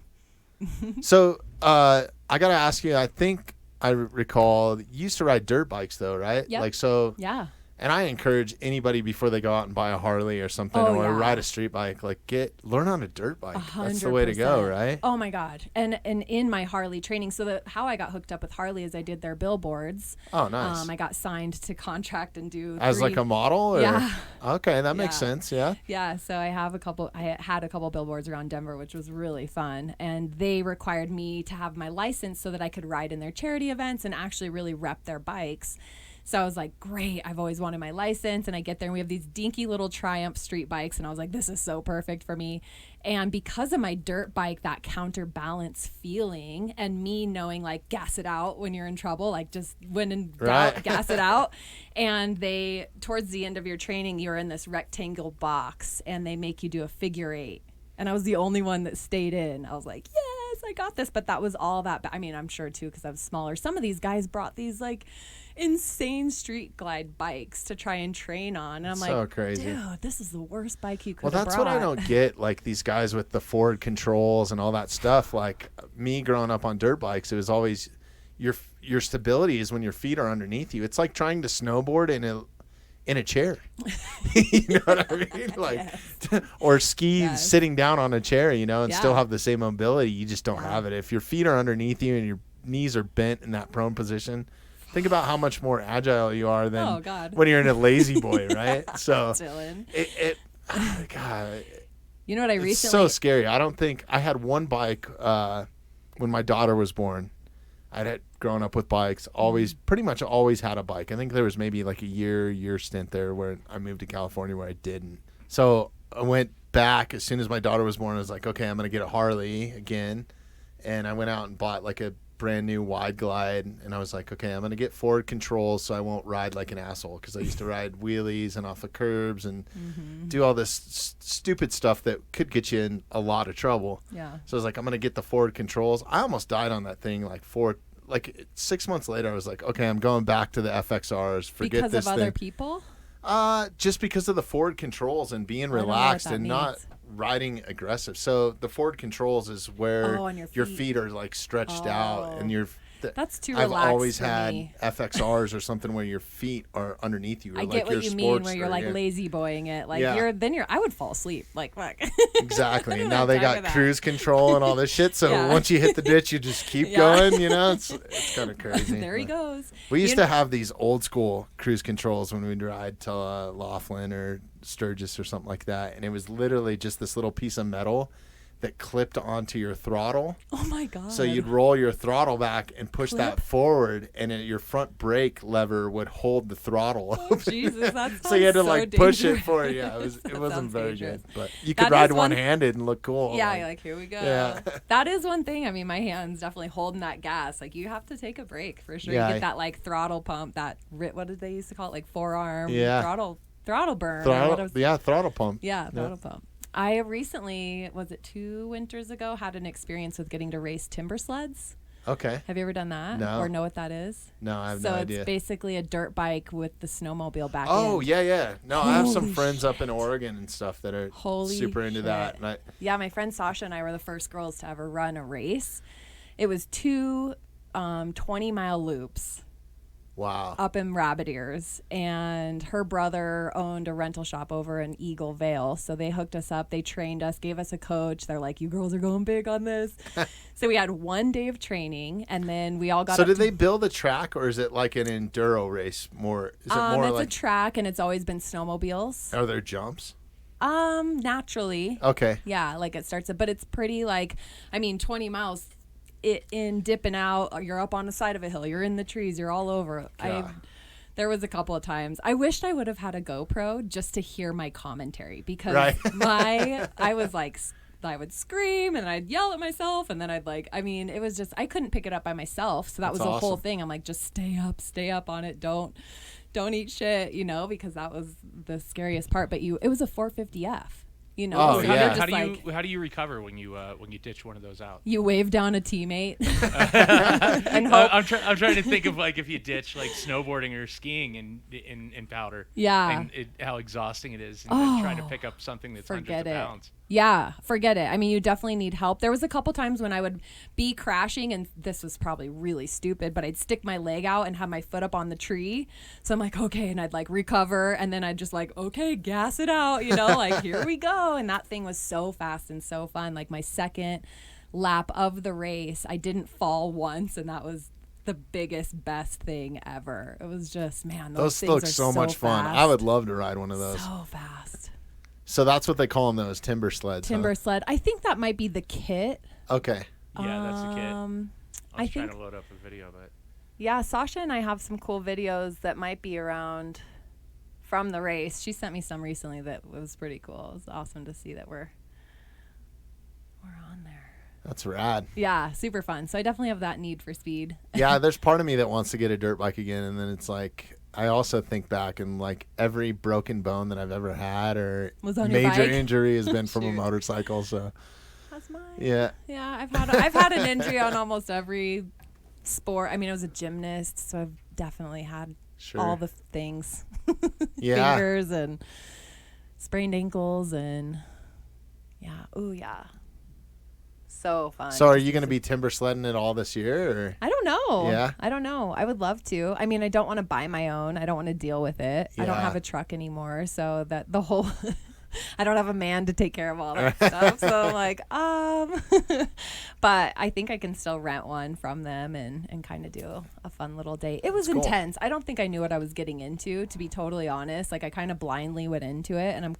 So I got to ask you, I think I recall you used to ride dirt bikes though, right? Yep. Like so. Yeah. And I encourage anybody before they go out and buy a Harley or something or ride a street bike, like learn on a dirt bike. 100%. That's the way to go, right? Oh my God. And in my Harley training, so how I got hooked up with Harley is I did their billboards. Oh, nice. I got signed to contract and do as like a model? Or? Yeah. Okay, that makes sense. Yeah. Yeah. So I had a couple billboards around Denver, which was really fun. And they required me to have my license so that I could ride in their charity events and actually really rep their bikes. So I was like, great, I've always wanted my license. And I get there and we have these dinky little Triumph street bikes. And I was like, this is so perfect for me. And because of my dirt bike, that counterbalance feeling and me knowing like gas it out when you're in trouble, like just when in doubt, gas it out. And towards the end of your training, you're in this rectangle box and they make you do a figure 8. And I was the only one that stayed in. I was like, yes, I got this. But that was all that. I mean, I'm sure too, because I was smaller. Some of these guys brought these like insane street glide bikes to try and train on. And I'm so like, crazy. Dude, this is the worst bike you could have brought. Well, that's what I don't get. Like these guys with the forward controls and all that stuff. Like me growing up on dirt bikes, it was always your stability is when your feet are underneath you. It's like trying to snowboard in a chair. You know what I mean? Like, yes. Or ski sitting down on a chair, and still have the same mobility. You just don't have it. If your feet are underneath you and your knees are bent in that prone position, think about how much more agile you are than when you're in a lazy boy, right? So God. You know what I recently... It's so scary. I don't think... I had one bike when my daughter was born. I had grown up with bikes, pretty much always had a bike. I think there was maybe like a year stint there where I moved to California where I didn't. So I went back as soon as my daughter was born. I was like, okay, I'm going to get a Harley again. And I went out and bought like a brand new wide glide. And I was like, okay, I'm going to get forward controls so I won't ride like an asshole. Because I used to ride wheelies and off of curbs and do all this stupid stuff that could get you in a lot of trouble. Yeah. So I was like, I'm going to get the forward controls. I almost died on that thing like 6 months later. I was like, okay, I'm going back to the FXRs. Forget because this of thing. other people? Just because of the forward controls and being relaxed and not riding aggressive. So the forward controls is where your feet are like stretched out and that's too relaxed. I've always for had me. FXRs or something where your feet are underneath you. I get what you mean, where you're like lazy boying it. Like I would fall asleep. Like fuck. Exactly. Now they got cruise control and all this shit. So once you hit the ditch, you just keep going. It's kind of crazy. There he goes. We used to have these old school cruise controls when we'd ride to Laughlin or Sturgis or something like that, and it was literally just this little piece of metal that clipped onto your throttle. Oh my God. So you'd roll your throttle back and push that forward, and then your front brake lever would hold the throttle Oh, open. Jesus, that So you had to sounds so like push it dangerous. for you. Yeah, it That wasn't sounds very dangerous. good, but you could That ride is one- one-handed and look cool. Yeah, you're like, here we go. Yeah. That is one thing. I mean, my hand's definitely holding that gas. Like, you have to take a break for sure. Yeah, You get that like throttle pump, what did they used to call it? Like forearm throttle burn. Throttle pump. Yeah, throttle pump. I recently, was it 2 winters ago, had an experience with getting to race timber sleds. Okay. Have you ever done that? No. Or know what that is? No, I have no idea. So it's basically a dirt bike with the snowmobile back Oh, in. yeah. No, I have some Holy friends up in Oregon and stuff that are super into shit. that. And Yeah, my friend Sasha and I were the first girls to ever run a race. It was 2 20-mile loops. Wow. Up in Rabbit Ears, and her brother owned a rental shop over in Eagle Vale, so they hooked us up, they trained us, gave us a coach. They're like, you girls are going big on this. So we had 1 day of training, and then we all got So up did they build a track, or is it like an enduro race more? Is it more it's like a track, and it's always been snowmobiles. Are there jumps? Naturally. Okay. Yeah, like it starts, but it's pretty, like, I mean, 20 miles in dipping out, you're up on the side of a hill, you're in the trees, you're all over. There was a couple of times I wished I would have had a GoPro just to hear my commentary, because I was like, I would scream and I'd yell at myself, and then it was just, I couldn't pick it up by myself. So that was the whole thing. I'm like, just stay up on it. Don't eat shit, because that was the scariest part. But it was a 450F. Oh, so yeah. How do you recover when you ditch one of those out? You wave down a teammate. And I'm trying to think of like if you ditch like snowboarding or skiing in powder. Yeah. And how exhausting it is, and then trying to pick up something that's hundreds of pounds. Yeah, forget it. I mean, you definitely need help. There was a couple times when I would be crashing, and this was probably really stupid, but I'd stick my leg out and have my foot up on the tree. So I'm like, okay, and I'd like recover, and then I'd just like, okay, gas it out, like here we go. And that thing was so fast and so fun. Like my second lap of the race, I didn't fall once, and that was the biggest, best thing ever. It was just, man, those things look are so much fun. fast. I would love to ride one of those. So fast. So that's what they call them, those timber sleds. Timber sled. I think that might be the kit. Okay. Yeah, that's the kit. I was trying to load up a video, but yeah, Sasha and I have some cool videos that might be around from the race. She sent me some recently that was pretty cool. It was awesome to see that we're on there. That's rad. Yeah, super fun. So I definitely have that need for speed. Yeah, there's part of me that wants to get a dirt bike again, and then it's like I also think back, and like every broken bone that I've ever had or major injury has been from a motorcycle. So that's mine. Yeah. Yeah, I've had an injury on almost every sport. I mean, I was a gymnast, so I've definitely had all the things. Yeah. Fingers and sprained ankles and yeah. So fun. So are you going to be timber sledding it all this year? Or? I don't know. Yeah. I don't know. I would love to. I mean, I don't want to buy my own. I don't want to deal with it. Yeah. I don't have a truck anymore, so that the whole I don't have a man to take care of all that stuff. So I'm like, but I think I can still rent one from them and kind of do a fun little day. It was intense. I don't think I knew what I was getting into, to be totally honest. Like I kind of blindly went into it, and I'm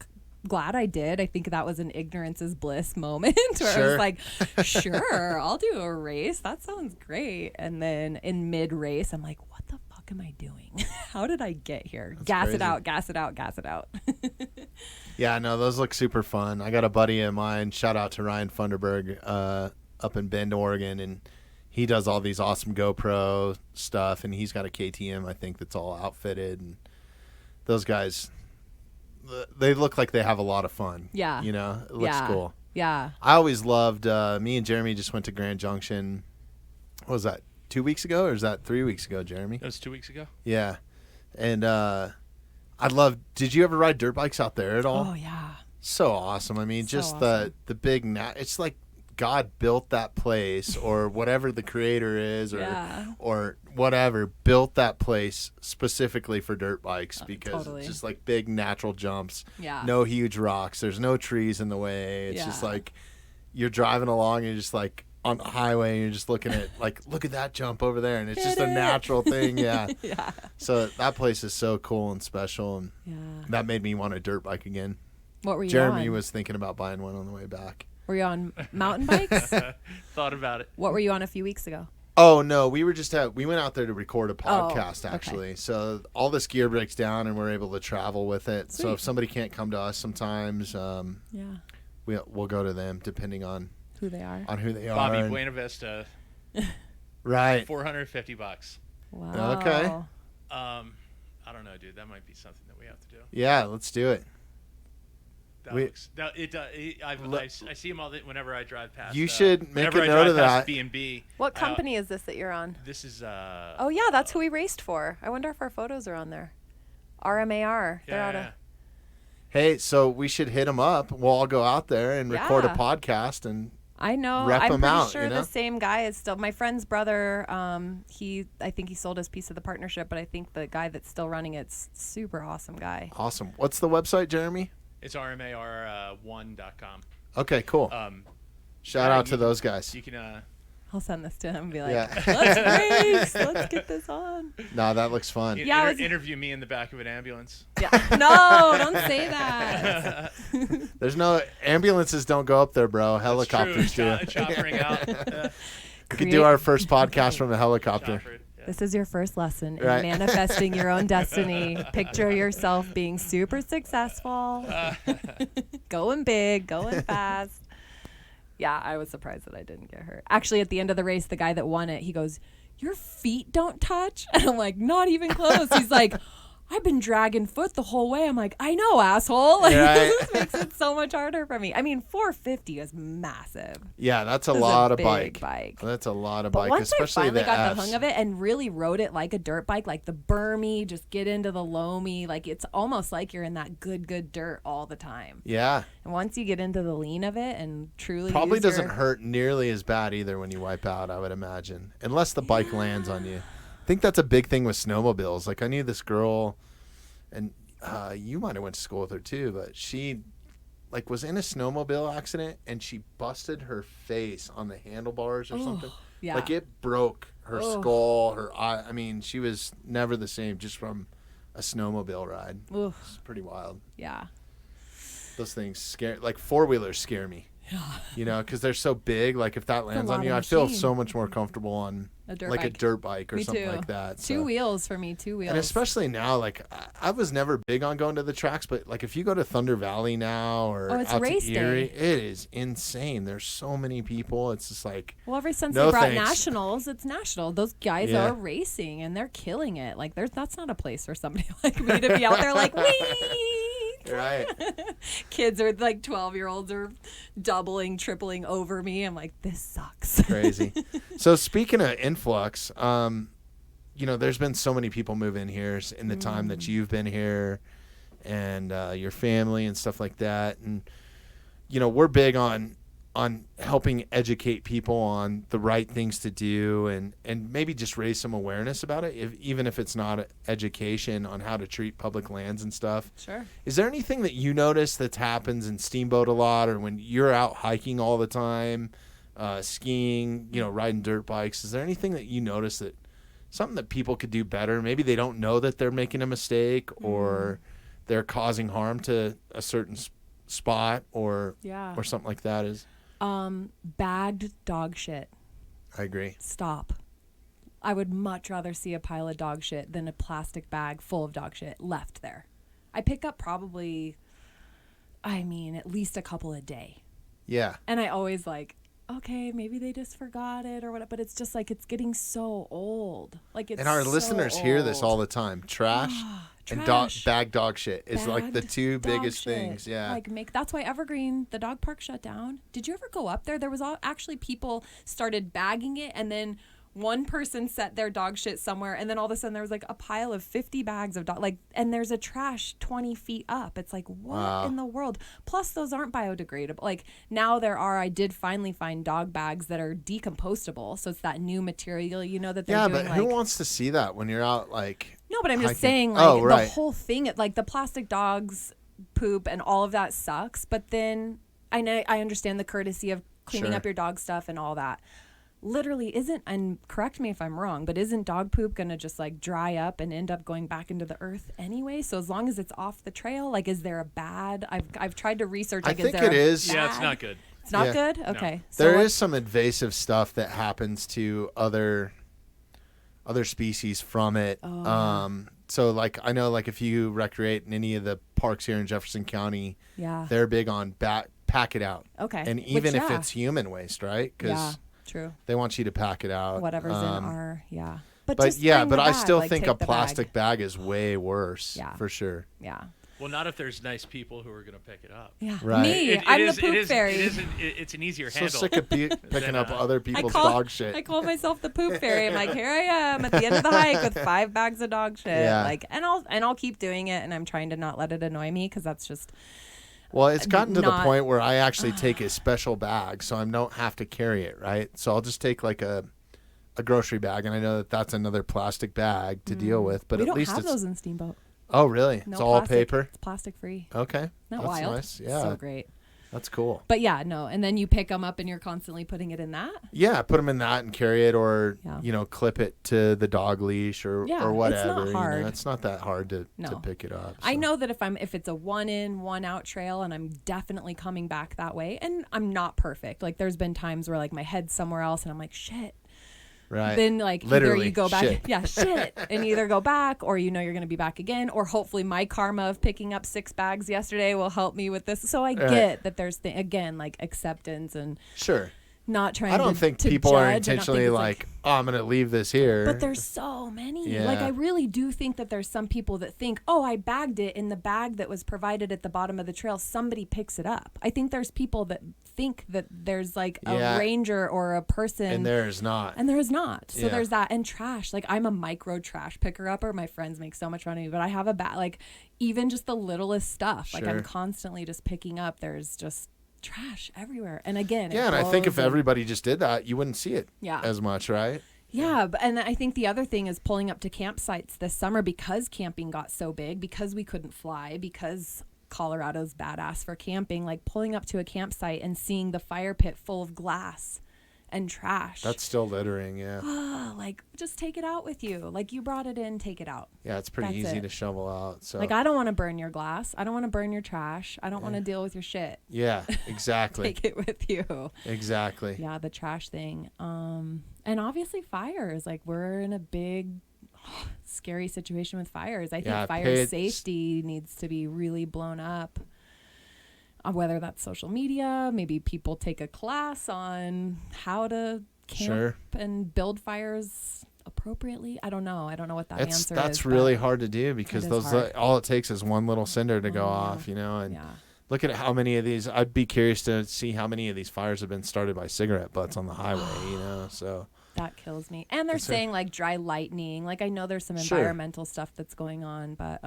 glad I did. I think that was an ignorance is bliss moment where I was like, sure, I'll do a race. That sounds great. And then in mid race, I'm like, what the fuck am I doing? How did I get here? Gas it out. Yeah, no, those look super fun. I got a buddy of mine, shout out to Ryan Funderburg, up in Bend, Oregon, and he does all these awesome GoPro stuff, and he's got a KTM, I think, that's all outfitted. And those guys, they look like they have a lot of fun. Yeah. It looks cool. Yeah. I always loved, me and Jeremy just went to Grand Junction. What was that, 2 weeks ago, or is that 3 weeks ago, Jeremy? That was 2 weeks ago. Yeah. And did you ever ride dirt bikes out there at all? Oh, yeah. So awesome. I mean, So just awesome. the big, it's like God built that place, or whatever the creator is, or whatever, built that place specifically for dirt bikes, because it's just like big natural jumps. Yeah. No huge rocks. There's no trees in the way. It's just like you're driving along and you're just like on the highway and you're just looking at like, look at that jump over there. And it's just a natural thing. Yeah. Yeah. So that place is so cool and special. And that made me want a dirt bike again. What were you Jeremy on? was thinking about buying one on the way back. Were you on mountain bikes? Thought about it. What were you on a few weeks ago? Oh no, we went out there to record a podcast okay. actually. So all this gear breaks down and we're able to travel with it. Sweet. So if somebody can't come to us sometimes, we'll go to them depending on who they are. Bobby Buena Vista. Right. $450. Wow. Okay. I don't know, dude. That might be something that we have to do. Yeah, let's do it. I see him whenever I drive past. You should make a note of that. B&B. What company is this that you're on? This is. Oh yeah, that's who we raced for. I wonder if our photos are on there. RMAR. They're out of. Hey, so we should hit them up. We'll all go out there and record a podcast and. I know. Rep I'm them pretty out, sure the same guy is still my friend's brother. I think he sold his piece of the partnership, but I think the guy that's still running it's super awesome guy. Awesome. What's the website, Jeremy? It's rmar1.com. Okay, cool. Shout out to those guys. You can. I'll send this to him and be like, let's race. Let's get this on. No, that looks fun. Interview me in the back of an ambulance. Yeah. No, don't say that. There's no ambulances don't go up there, bro. Helicopters do. Choppering out. We could do our first podcast from a helicopter. This is your first lesson in manifesting your own destiny. Picture yourself being super successful, going big, going fast. Yeah, I was surprised that I didn't get hurt. Actually, at the end of the race, the guy that won it, he goes, "Your feet don't touch?" And I'm like, "Not even close." He's like, "I've been dragging foot the whole way." I'm like, "I know, asshole." Like, this makes it so much harder for me. I mean, 450 is massive. Yeah, that's a lot of bike. That's a lot of but bike, once especially I finally got Fs. the hang of it and really rode it like a dirt bike, like the bermy, just get into the loamy. Like it's almost like you're in that good dirt all the time. Yeah. And once you get into the lean of it and truly probably doesn't hurt nearly as bad either when you wipe out, I would imagine, unless the bike lands on you. I think that's a big thing with snowmobiles. Like I knew this girl, and you might have went to school with her too, but she was in a snowmobile accident and she busted her face on the handlebars or something. Yeah. Like it broke her skull, her eye. I mean, she was never the same just from a snowmobile ride. It's pretty wild. Yeah. Those things scare, like four-wheelers scare me. Yeah. You know, because they're so big. Like if that lands on you, I feel so much more comfortable on a dirt bike or something like that. Two wheels for me, 2 wheels. And especially now, like I was never big on going to the tracks, but like if you go to Thunder Valley now or out to Erie, it is insane. There's so many people. It's just like ever since they brought nationals, it's national. Those guys are racing and they're killing it. Like that's not a place for somebody like me to be out there like wee. Right. Kids are like 12-year-olds are doubling, tripling over me. I'm like, this sucks. Crazy. So speaking of influx, there's been so many people move in here in the time that you've been here and your family and stuff like that. And, we're big on helping educate people on the right things to do and maybe just raise some awareness about it, even if it's not education on how to treat public lands and stuff. Sure. Is there anything that you notice that happens in Steamboat a lot or when you're out hiking all the time, skiing, riding dirt bikes? Is there anything that you notice that something that people could do better? Maybe they don't know that they're making a mistake or they're causing harm to a certain spot or something like that is. Bagged dog shit. I agree. Stop. I would much rather see a pile of dog shit than a plastic bag full of dog shit left there. I pick up probably, at least a couple a day. Yeah. And I always okay, maybe they just forgot it or whatever, but it's just it's getting so old. And our listeners hear this all the time. Trash. And bag dog shit is like the two biggest things. Yeah. That's why Evergreen, the dog park, shut down. Did you ever go up there? There was actually people started bagging it, and then one person set their dog shit somewhere, and then all of a sudden there was a pile of 50 bags of dog, and there's a trash 20 feet up. It's what in the world? Plus those aren't biodegradable. Now I did finally find dog bags that are decompostable. So it's that new material, that they're doing. Yeah, but who wants to see that when you're out No, but I'm just saying the whole thing, the plastic dogs poop and all of that sucks. But then I understand the courtesy of cleaning up your dog stuff and all that. Literally and correct me if I'm wrong, but isn't dog poop going to just dry up and end up going back into the earth anyway? So as long as it's off the trail, is there a bad, I've tried to research. I think it is. Yeah, it's not good. It's not good? Okay. No. So There is some invasive stuff that happens to other species from it. So like I know like if you recreate in any of the parks here in Jefferson County, they're big on pack it out. Okay. And even if it's human waste, right? Because true. they want you to pack it out. Whatever's in our But I still think a plastic bag is way worse. Yeah. For sure. Yeah. Well, not if there's nice people who are going to pick it up. Yeah, right. Me, I'm the poop fairy. It's an easier So handle. sick of picking up other people's dog shit. I call myself the poop fairy. I'm like, here I am at the end of the hike with 5 bags of dog shit. Yeah. Like, and I'll keep doing it, and I'm trying to not let it annoy me because that's just. Well, it's gotten to the point where I actually take a special bag, so I don't have to carry it. Right. So I'll just take like a grocery bag, and I know that that's another plastic bag to deal with. But we at least don't have those in Steamboat. Oh, really? No it's all plastic. paper? It's plastic free. Okay. Not That's wild. Nice. Yeah. So great. That's cool. But yeah, no. And then you pick them up and you're constantly putting it in that? Yeah, put them in that and carry it or, clip it to the dog leash or whatever. It's not hard. It's not that hard to pick it up. So. I know that if it's a 1 in, 1 out trail and I'm definitely coming back that way, and I'm not perfect. Like there's been times where like my head's somewhere else and I'm like, shit. Right. Then like literally, either you go back, shit. shit, and you either go back or you're going to be back again, or hopefully my karma of picking up 6 bags yesterday will help me with this. So I get that there's again like acceptance and sure. Not trying. I don't think people are intentionally like, oh, I'm going to leave this here. But there's so many. Yeah. Like I really do think that there's some people that think, oh, I bagged it in the bag that was provided at the bottom of the trail. Somebody picks it up. I think there's people that think that there's like a ranger or a person. And there is not. And there is not. So there's that. And trash. Like I'm a micro trash picker upper. My friends make so much fun of me, but I have a bag. Like even just the littlest stuff. Sure. Like I'm constantly just picking up. There's just trash everywhere. And again, and I think if everybody just did that, you wouldn't see it as much, right? Yeah, and I think the other thing is pulling up to campsites this summer because camping got so big, because we couldn't fly, because Colorado's badass for camping, like pulling up to a campsite and seeing the fire pit full of glass and trash. That's still littering, like just take it out with you. Like you brought it in, take it out. Yeah, it's pretty easy to shovel out. So like I don't want to burn your glass. I don't want to burn your trash. I don't want to deal with your shit. Yeah, exactly. Take it with you. Exactly. Yeah, the trash thing. And obviously fires. Like we're in a big scary situation with fires. I think fire safety needs to be really blown up. Whether that's social media, maybe people take a class on how to camp and build fires appropriately. I don't know. I don't know what that answer is. That's really hard to do because all it takes is one little cinder to go off, and look at how many of these. I'd be curious to see how many of these fires have been started by cigarette butts on the highway, so. That kills me. And they're saying like dry lightning. Like I know there's some environmental stuff that's going on, but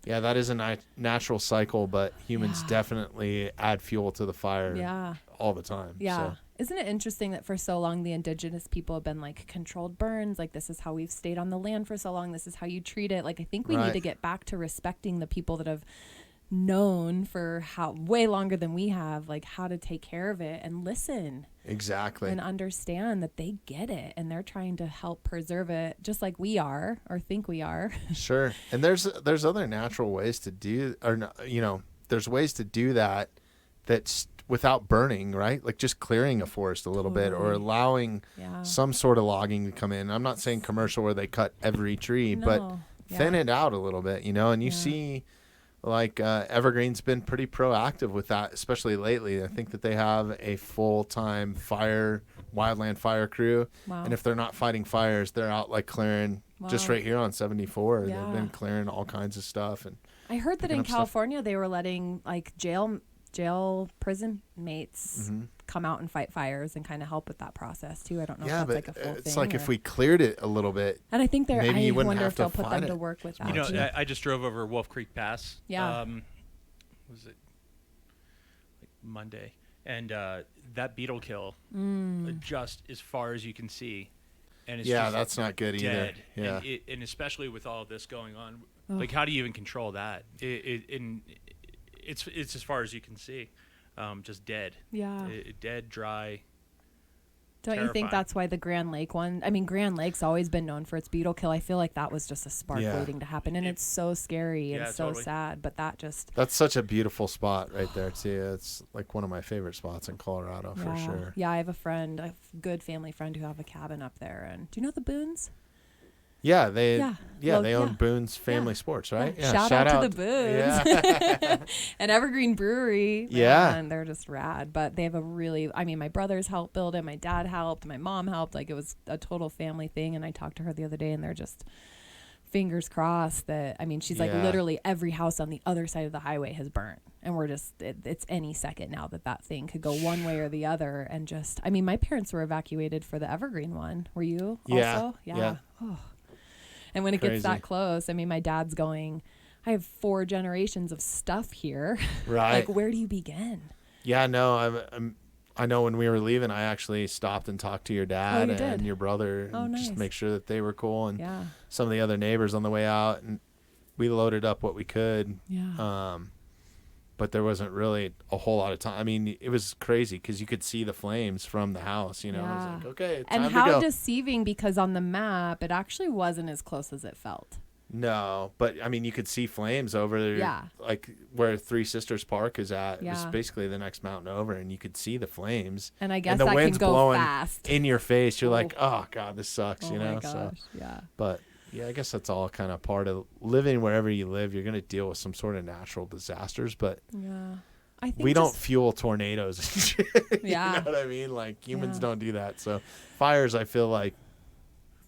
that is a natural cycle, but humans definitely add fuel to the fire all the time. Yeah. So. Isn't it interesting that for so long the indigenous people have been like controlled burns, like this is how we've stayed on the land for so long, this is how you treat it. Like I think we need to get back to respecting the people that have known for way longer than we have, like how to take care of it and listen. Exactly. And understand that they get it and they're trying to help preserve it just like we are or think we are. Sure. And there's other natural ways to do, there's ways to do that's without burning, right? Like just clearing a forest a little bit or allowing some sort of logging to come in. I'm not saying commercial where they cut every tree, but thin it out a little bit, and you see like Evergreen's been pretty proactive with that, especially lately. I think that they have a full-time wildland fire crew. Wow. And if they're not fighting fires, they're out like clearing just right here on 74. Yeah. They've been clearing all kinds of stuff. And I heard that in California they were letting like jail prison mates come out and fight fires and kind of help with that process too. I don't know if that's like a full thing. It's like if we cleared it a little bit. And I think I wonder if they'll put them to work with that. I just drove over Wolf Creek Pass. Yeah. Was it like Monday? And that beetle kill just as far as you can see. And it's just that's not good dead. Either. Yeah. And especially with all this going on, like how do you even control that? It's as far as you can see. Just dead. Yeah. Dead, dry. Don't you think that's why the Grand Lake one? I mean, Grand Lake's always been known for its beetle kill. I feel like that was just a spark waiting to happen, and it's so scary and so sad. But that's such a beautiful spot right there too. It's like one of my favorite spots in Colorado for sure. Yeah, I have a good family friend who have a cabin up there. And do you know the Boones? Yeah, they own Boone's Family Sports, right? Yeah. Shout out to the Boones. Yeah. And Evergreen Brewery. Yeah. And they're just rad. But they have my brothers helped build it. My dad helped. My mom helped. Like, it was a total family thing. And I talked to her the other day, and they're just fingers crossed that, she's like, literally every house on the other side of the highway has burnt. And we're just, it's any second now that thing could go one way or the other. And just, my parents were evacuated for the Evergreen one. Were you also? Yeah. Oh. And when it gets that close, my dad's going, I have 4 generations of stuff here. Right. Like, where do you begin? Yeah, no, I know when we were leaving, I actually stopped and talked to your dad and your brother and just make sure that they were cool, and some of the other neighbors on the way out, and we loaded up what we could. Yeah. But there wasn't really a whole lot of time. It was crazy because you could see the flames from the house, I was like, okay, time and to go. how deceiving, because on the map, it actually wasn't as close as it felt. No, but you could see flames over there, like where Three Sisters Park is at. It was basically the next mountain over, and you could see the flames. And I guess the that wind's can go blowing fast in your face. You're like, oh God, this sucks, Oh my gosh. So, yeah. But yeah, I guess that's all kind of part of living wherever you live. You're going to deal with some sort of natural disasters, but I think we don't fuel tornadoes and shit. Yeah. You know what I mean? Like, humans don't do that. So fires, I feel like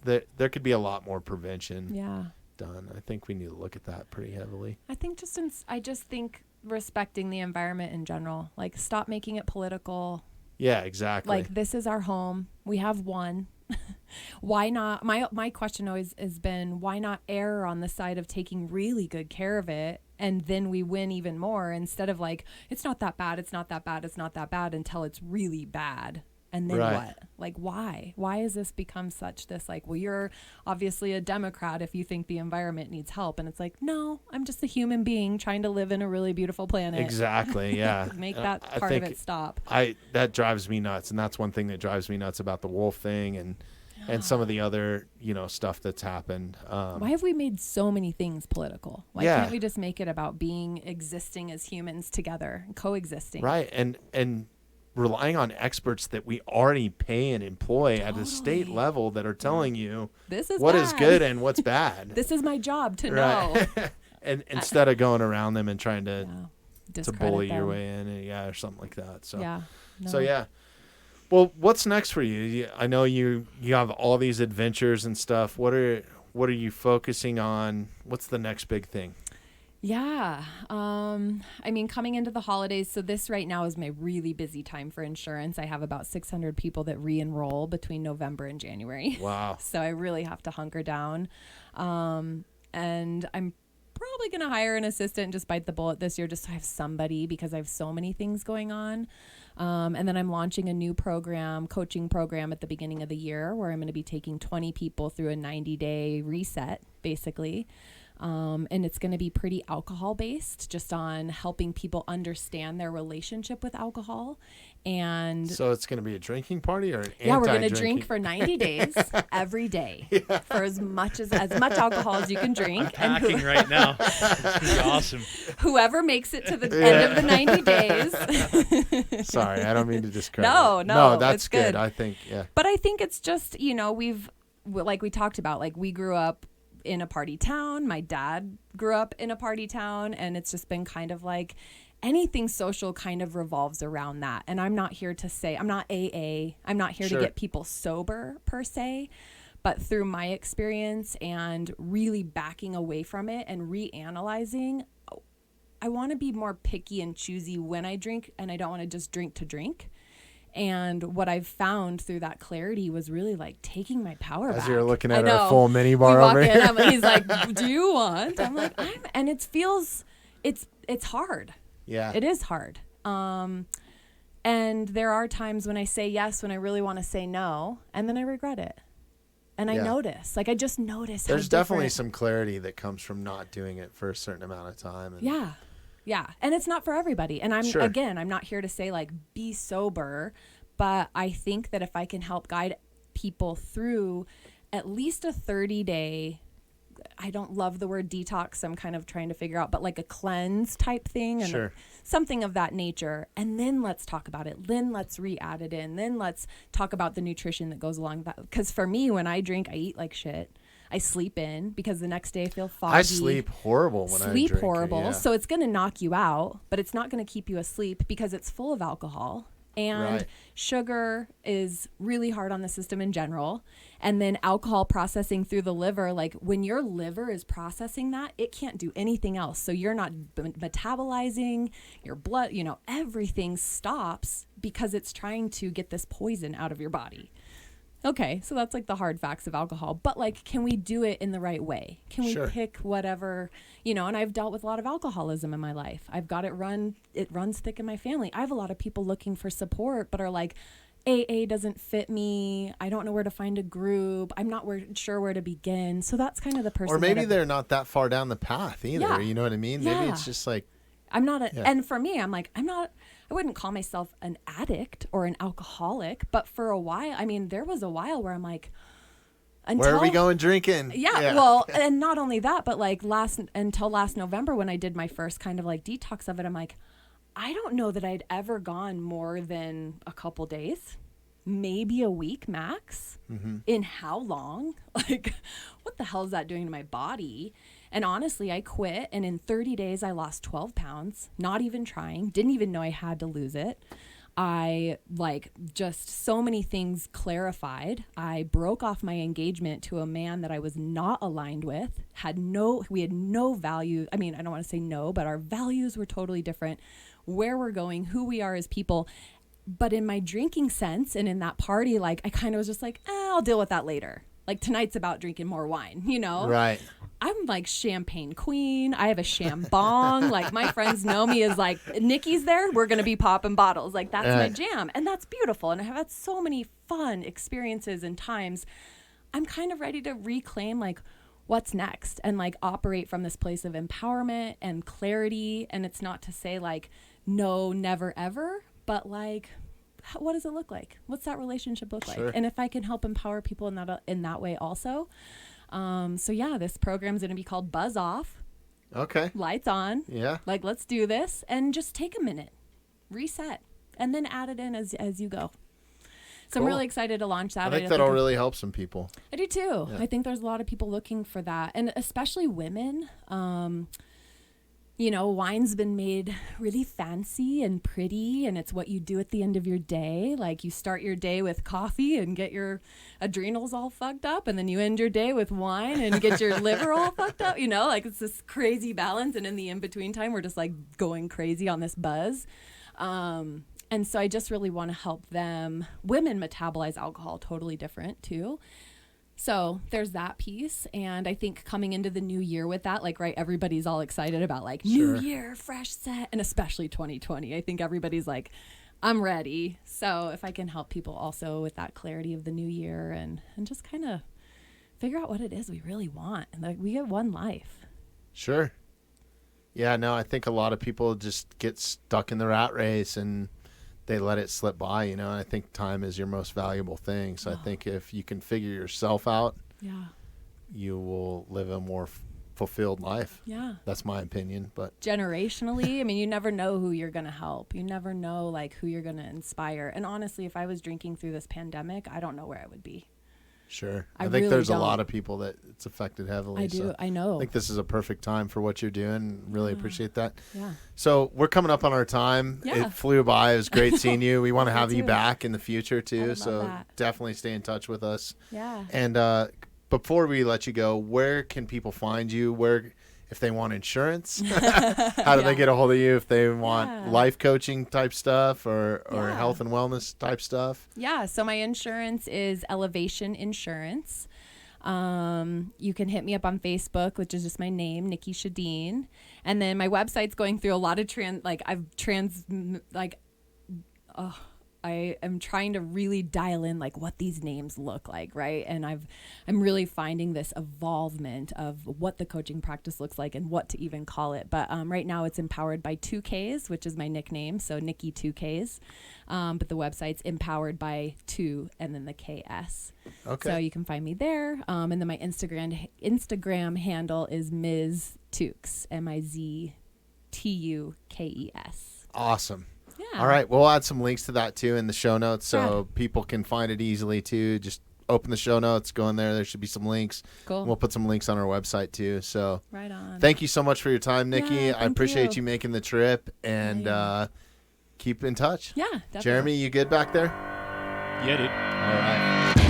there could be a lot more prevention done. I think we need to look at that pretty heavily. I think I just think respecting the environment in general, like, stop making it political. Yeah, exactly. Like, this is our home. We have one. Why not? My question always has been, why not err on the side of taking really good care of it, and then we win even more, instead of like, it's not that bad, it's not that bad, it's not that bad, until it's really bad. And then what? Like, why? Why has this become such this, like, well, you're obviously a Democrat if you think the environment needs help. And it's like, no, I'm just a human being trying to live in a really beautiful planet. Exactly, yeah. Make that part of it stop. That drives me nuts. And that's one thing that drives me nuts about the wolf thing and some of the other, stuff that's happened. Why have we made so many things political? Why can't we just make it about existing as humans together, coexisting? Right. And relying on experts that we already pay and employ at a state level that are telling you this is what bad. is good and what's bad. This is my job to know. And instead of going around them and trying to bully them. your way in, or something like that. So No. So yeah. Well, what's next for you? I know you have all these adventures and stuff. What are you focusing on? What's the next big thing? Yeah. Coming into the holidays, so this right now is my really busy time for insurance. I have about 600 people that re-enroll between November and January. Wow. So I really have to hunker down. And I'm probably going to hire an assistant and just bite the bullet this year just to have somebody, because I have so many things going on. And then I'm launching a new coaching program at the beginning of the year, where I'm going to be taking 20 people through a 90-day reset, basically. And it's going to be pretty alcohol based, just on helping people understand their relationship with alcohol. And so it's going to be a drinking party, or an we're going to drink for 90 days every day for as much alcohol as you can drink. I'm packing right now. It's going to be awesome. Whoever makes it to the end of the 90 days. Sorry, I don't mean to discredit. No, that's it's good. I think, But I think it's just, like we talked about, like, we grew up in a party town. My dad grew up in a party town, and it's just been kind of like anything social kind of revolves around that. And I'm not here to say, I'm not AA. I'm not here to get people sober per se, but through my experience and really backing away from it and reanalyzing, I want to be more picky and choosy when I drink, and I don't want to just drink to drink. And what I've found through that clarity was really like taking my power back. As you're looking at our full mini bar over here. He's like, do you want? I'm like, and it feels, it's hard. Yeah. It is hard. And there are times when I say yes, when I really want to say no, and then I regret it. And I notice, I just notice there's definitely some clarity that comes from not doing it for a certain amount of time. And Yeah. And it's not for everybody. And I'm not here to say like be sober, But I think that if I can help guide people through at least a 30-day, I don't love the word detox, I'm kind of trying to figure out, but like a cleanse type thing and Sure. something of that nature. And then let's talk about it. Then let's re-add it in. Then let's talk about the nutrition that goes along that. Because for me, when I drink, I eat like shit. I sleep in because the next day I feel foggy. I sleep horrible when I drink. Sleep horrible. Yeah. So it's going to knock you out, but it's not going to keep you asleep because it's full of alcohol. And Right. sugar is really hard on the system in general. And then alcohol processing through the liver, like when your liver is processing that, it can't do anything else. So you're not metabolizing your blood, everything stops because it's trying to get this poison out of your body. Okay, so that's like the hard facts of alcohol. But like, can we do it in the right way? Can we Sure. pick whatever, and I've dealt with a lot of alcoholism in my life. I've got it runs thick in my family. I have a lot of people looking for support, but are like, AA doesn't fit me. I don't know where to find a group. I'm not sure where to begin. So that's kind of the person. Or maybe they're not that far down the path either. Yeah. You know what I mean? Maybe it's just like, I'm not Yeah. and for me, I'm like, I wouldn't call myself an addict or an alcoholic, but for a while, there was a while where I'm like, where are we going drinking? Yeah, well, and not only that, but like until last November when I did my first kind of like detox of it, I'm like, I don't know that I'd ever gone more than a couple days, maybe a week max. Mm-hmm. In how long? Like, what the hell is that doing to my body? And honestly, I quit, and in 30 days, I lost 12 pounds, not even trying, didn't even know I had to lose it. I just so many things clarified. I broke off my engagement to a man that I was not aligned with, we had no value. I don't want to say no, but our values were totally different, where we're going, who we are as people. But in my drinking sense and in that party, I kind of was just like, I'll deal with that later. Like tonight's about drinking more wine, Right. I'm like champagne queen. I have a shambong. Like my friends know me as like, Nikki's there, we're going to be popping bottles. Like that's my jam. And that's beautiful. And I have had so many fun experiences and times. I'm kind of ready to reclaim like what's next and like operate from this place of empowerment and clarity. And it's not to say like, no, never, ever, but like, what does it look like? What's that relationship look Sure. like? And if I can help empower people in that way also. So yeah, this program's going to be called Buzz Off. Okay. Lights on. Yeah. Like, let's do this and just take a minute, reset, and then add it in as you go. So Cool. I'm really excited to launch that. I think that'll really help some people. I do too. Yeah. I think there's a lot of people looking for that, and especially women. Wine's been made really fancy and pretty, and it's what you do at the end of your day. Like you start your day with coffee and get your adrenals all fucked up, and then you end your day with wine and get your liver all fucked up. Like it's this crazy balance, and in the in-between time, we're just like going crazy on this buzz. And so I just really want to help them. Women metabolize alcohol totally different too. So there's that piece. And I think coming into the new year with that, everybody's all excited about new year, fresh set, and especially 2020. I think everybody's like, I'm ready. So if I can help people also with that clarity of the new year and just kind of figure out what it is we really want. And we get one life. Sure. Yeah, no, I think a lot of people just get stuck in the rat race and they let it slip by, and I think time is your most valuable thing. So I think if you can figure yourself out, you will live a more fulfilled life. Yeah. That's my opinion. But generationally, you never know who you're going to help. You never know who you're going to inspire. And honestly, if I was drinking through this pandemic, I don't know where I would be. Sure. I think really there's don't. a lot of people that it's affected heavily. I do. So I know. I think this is a perfect time for what you're doing. Really appreciate that. Yeah. So we're coming up on our time. Yeah. It flew by. It was great seeing you. We want to have you too. back in the future I too. would So love that. definitely stay in touch with us. Yeah. And before we let you go, where can people find you? If they want insurance, how do they get a hold of you? If they want life coaching type stuff or health and wellness type stuff? Yeah. So my insurance is Elevation Insurance. You can hit me up on Facebook, which is just my name, Nikki Sjoden. And then my website's going through a lot of I am trying to really dial in like what these names look like, right? And I'm really finding this evolvement of what the coaching practice looks like and what to even call it. But right now it's empowered by 2Ks, which is my nickname, so Nikki 2Ks. But the website's empowered by 2 and then the KS. Okay. So you can find me there. And then my Instagram handle is Ms. Tukes, MIZTUKES. Awesome. Yeah. All right. We'll add some links to that too in the show notes so people can find it easily too. Just open the show notes, go in there. There should be some links. Cool. We'll put some links on our website too. So right on. thank you so much for your time, Nikki. Yeah, I appreciate you. you making the trip and keep in touch. Yeah, definitely. Jeremy, you good back there? Yeah, dude. All right.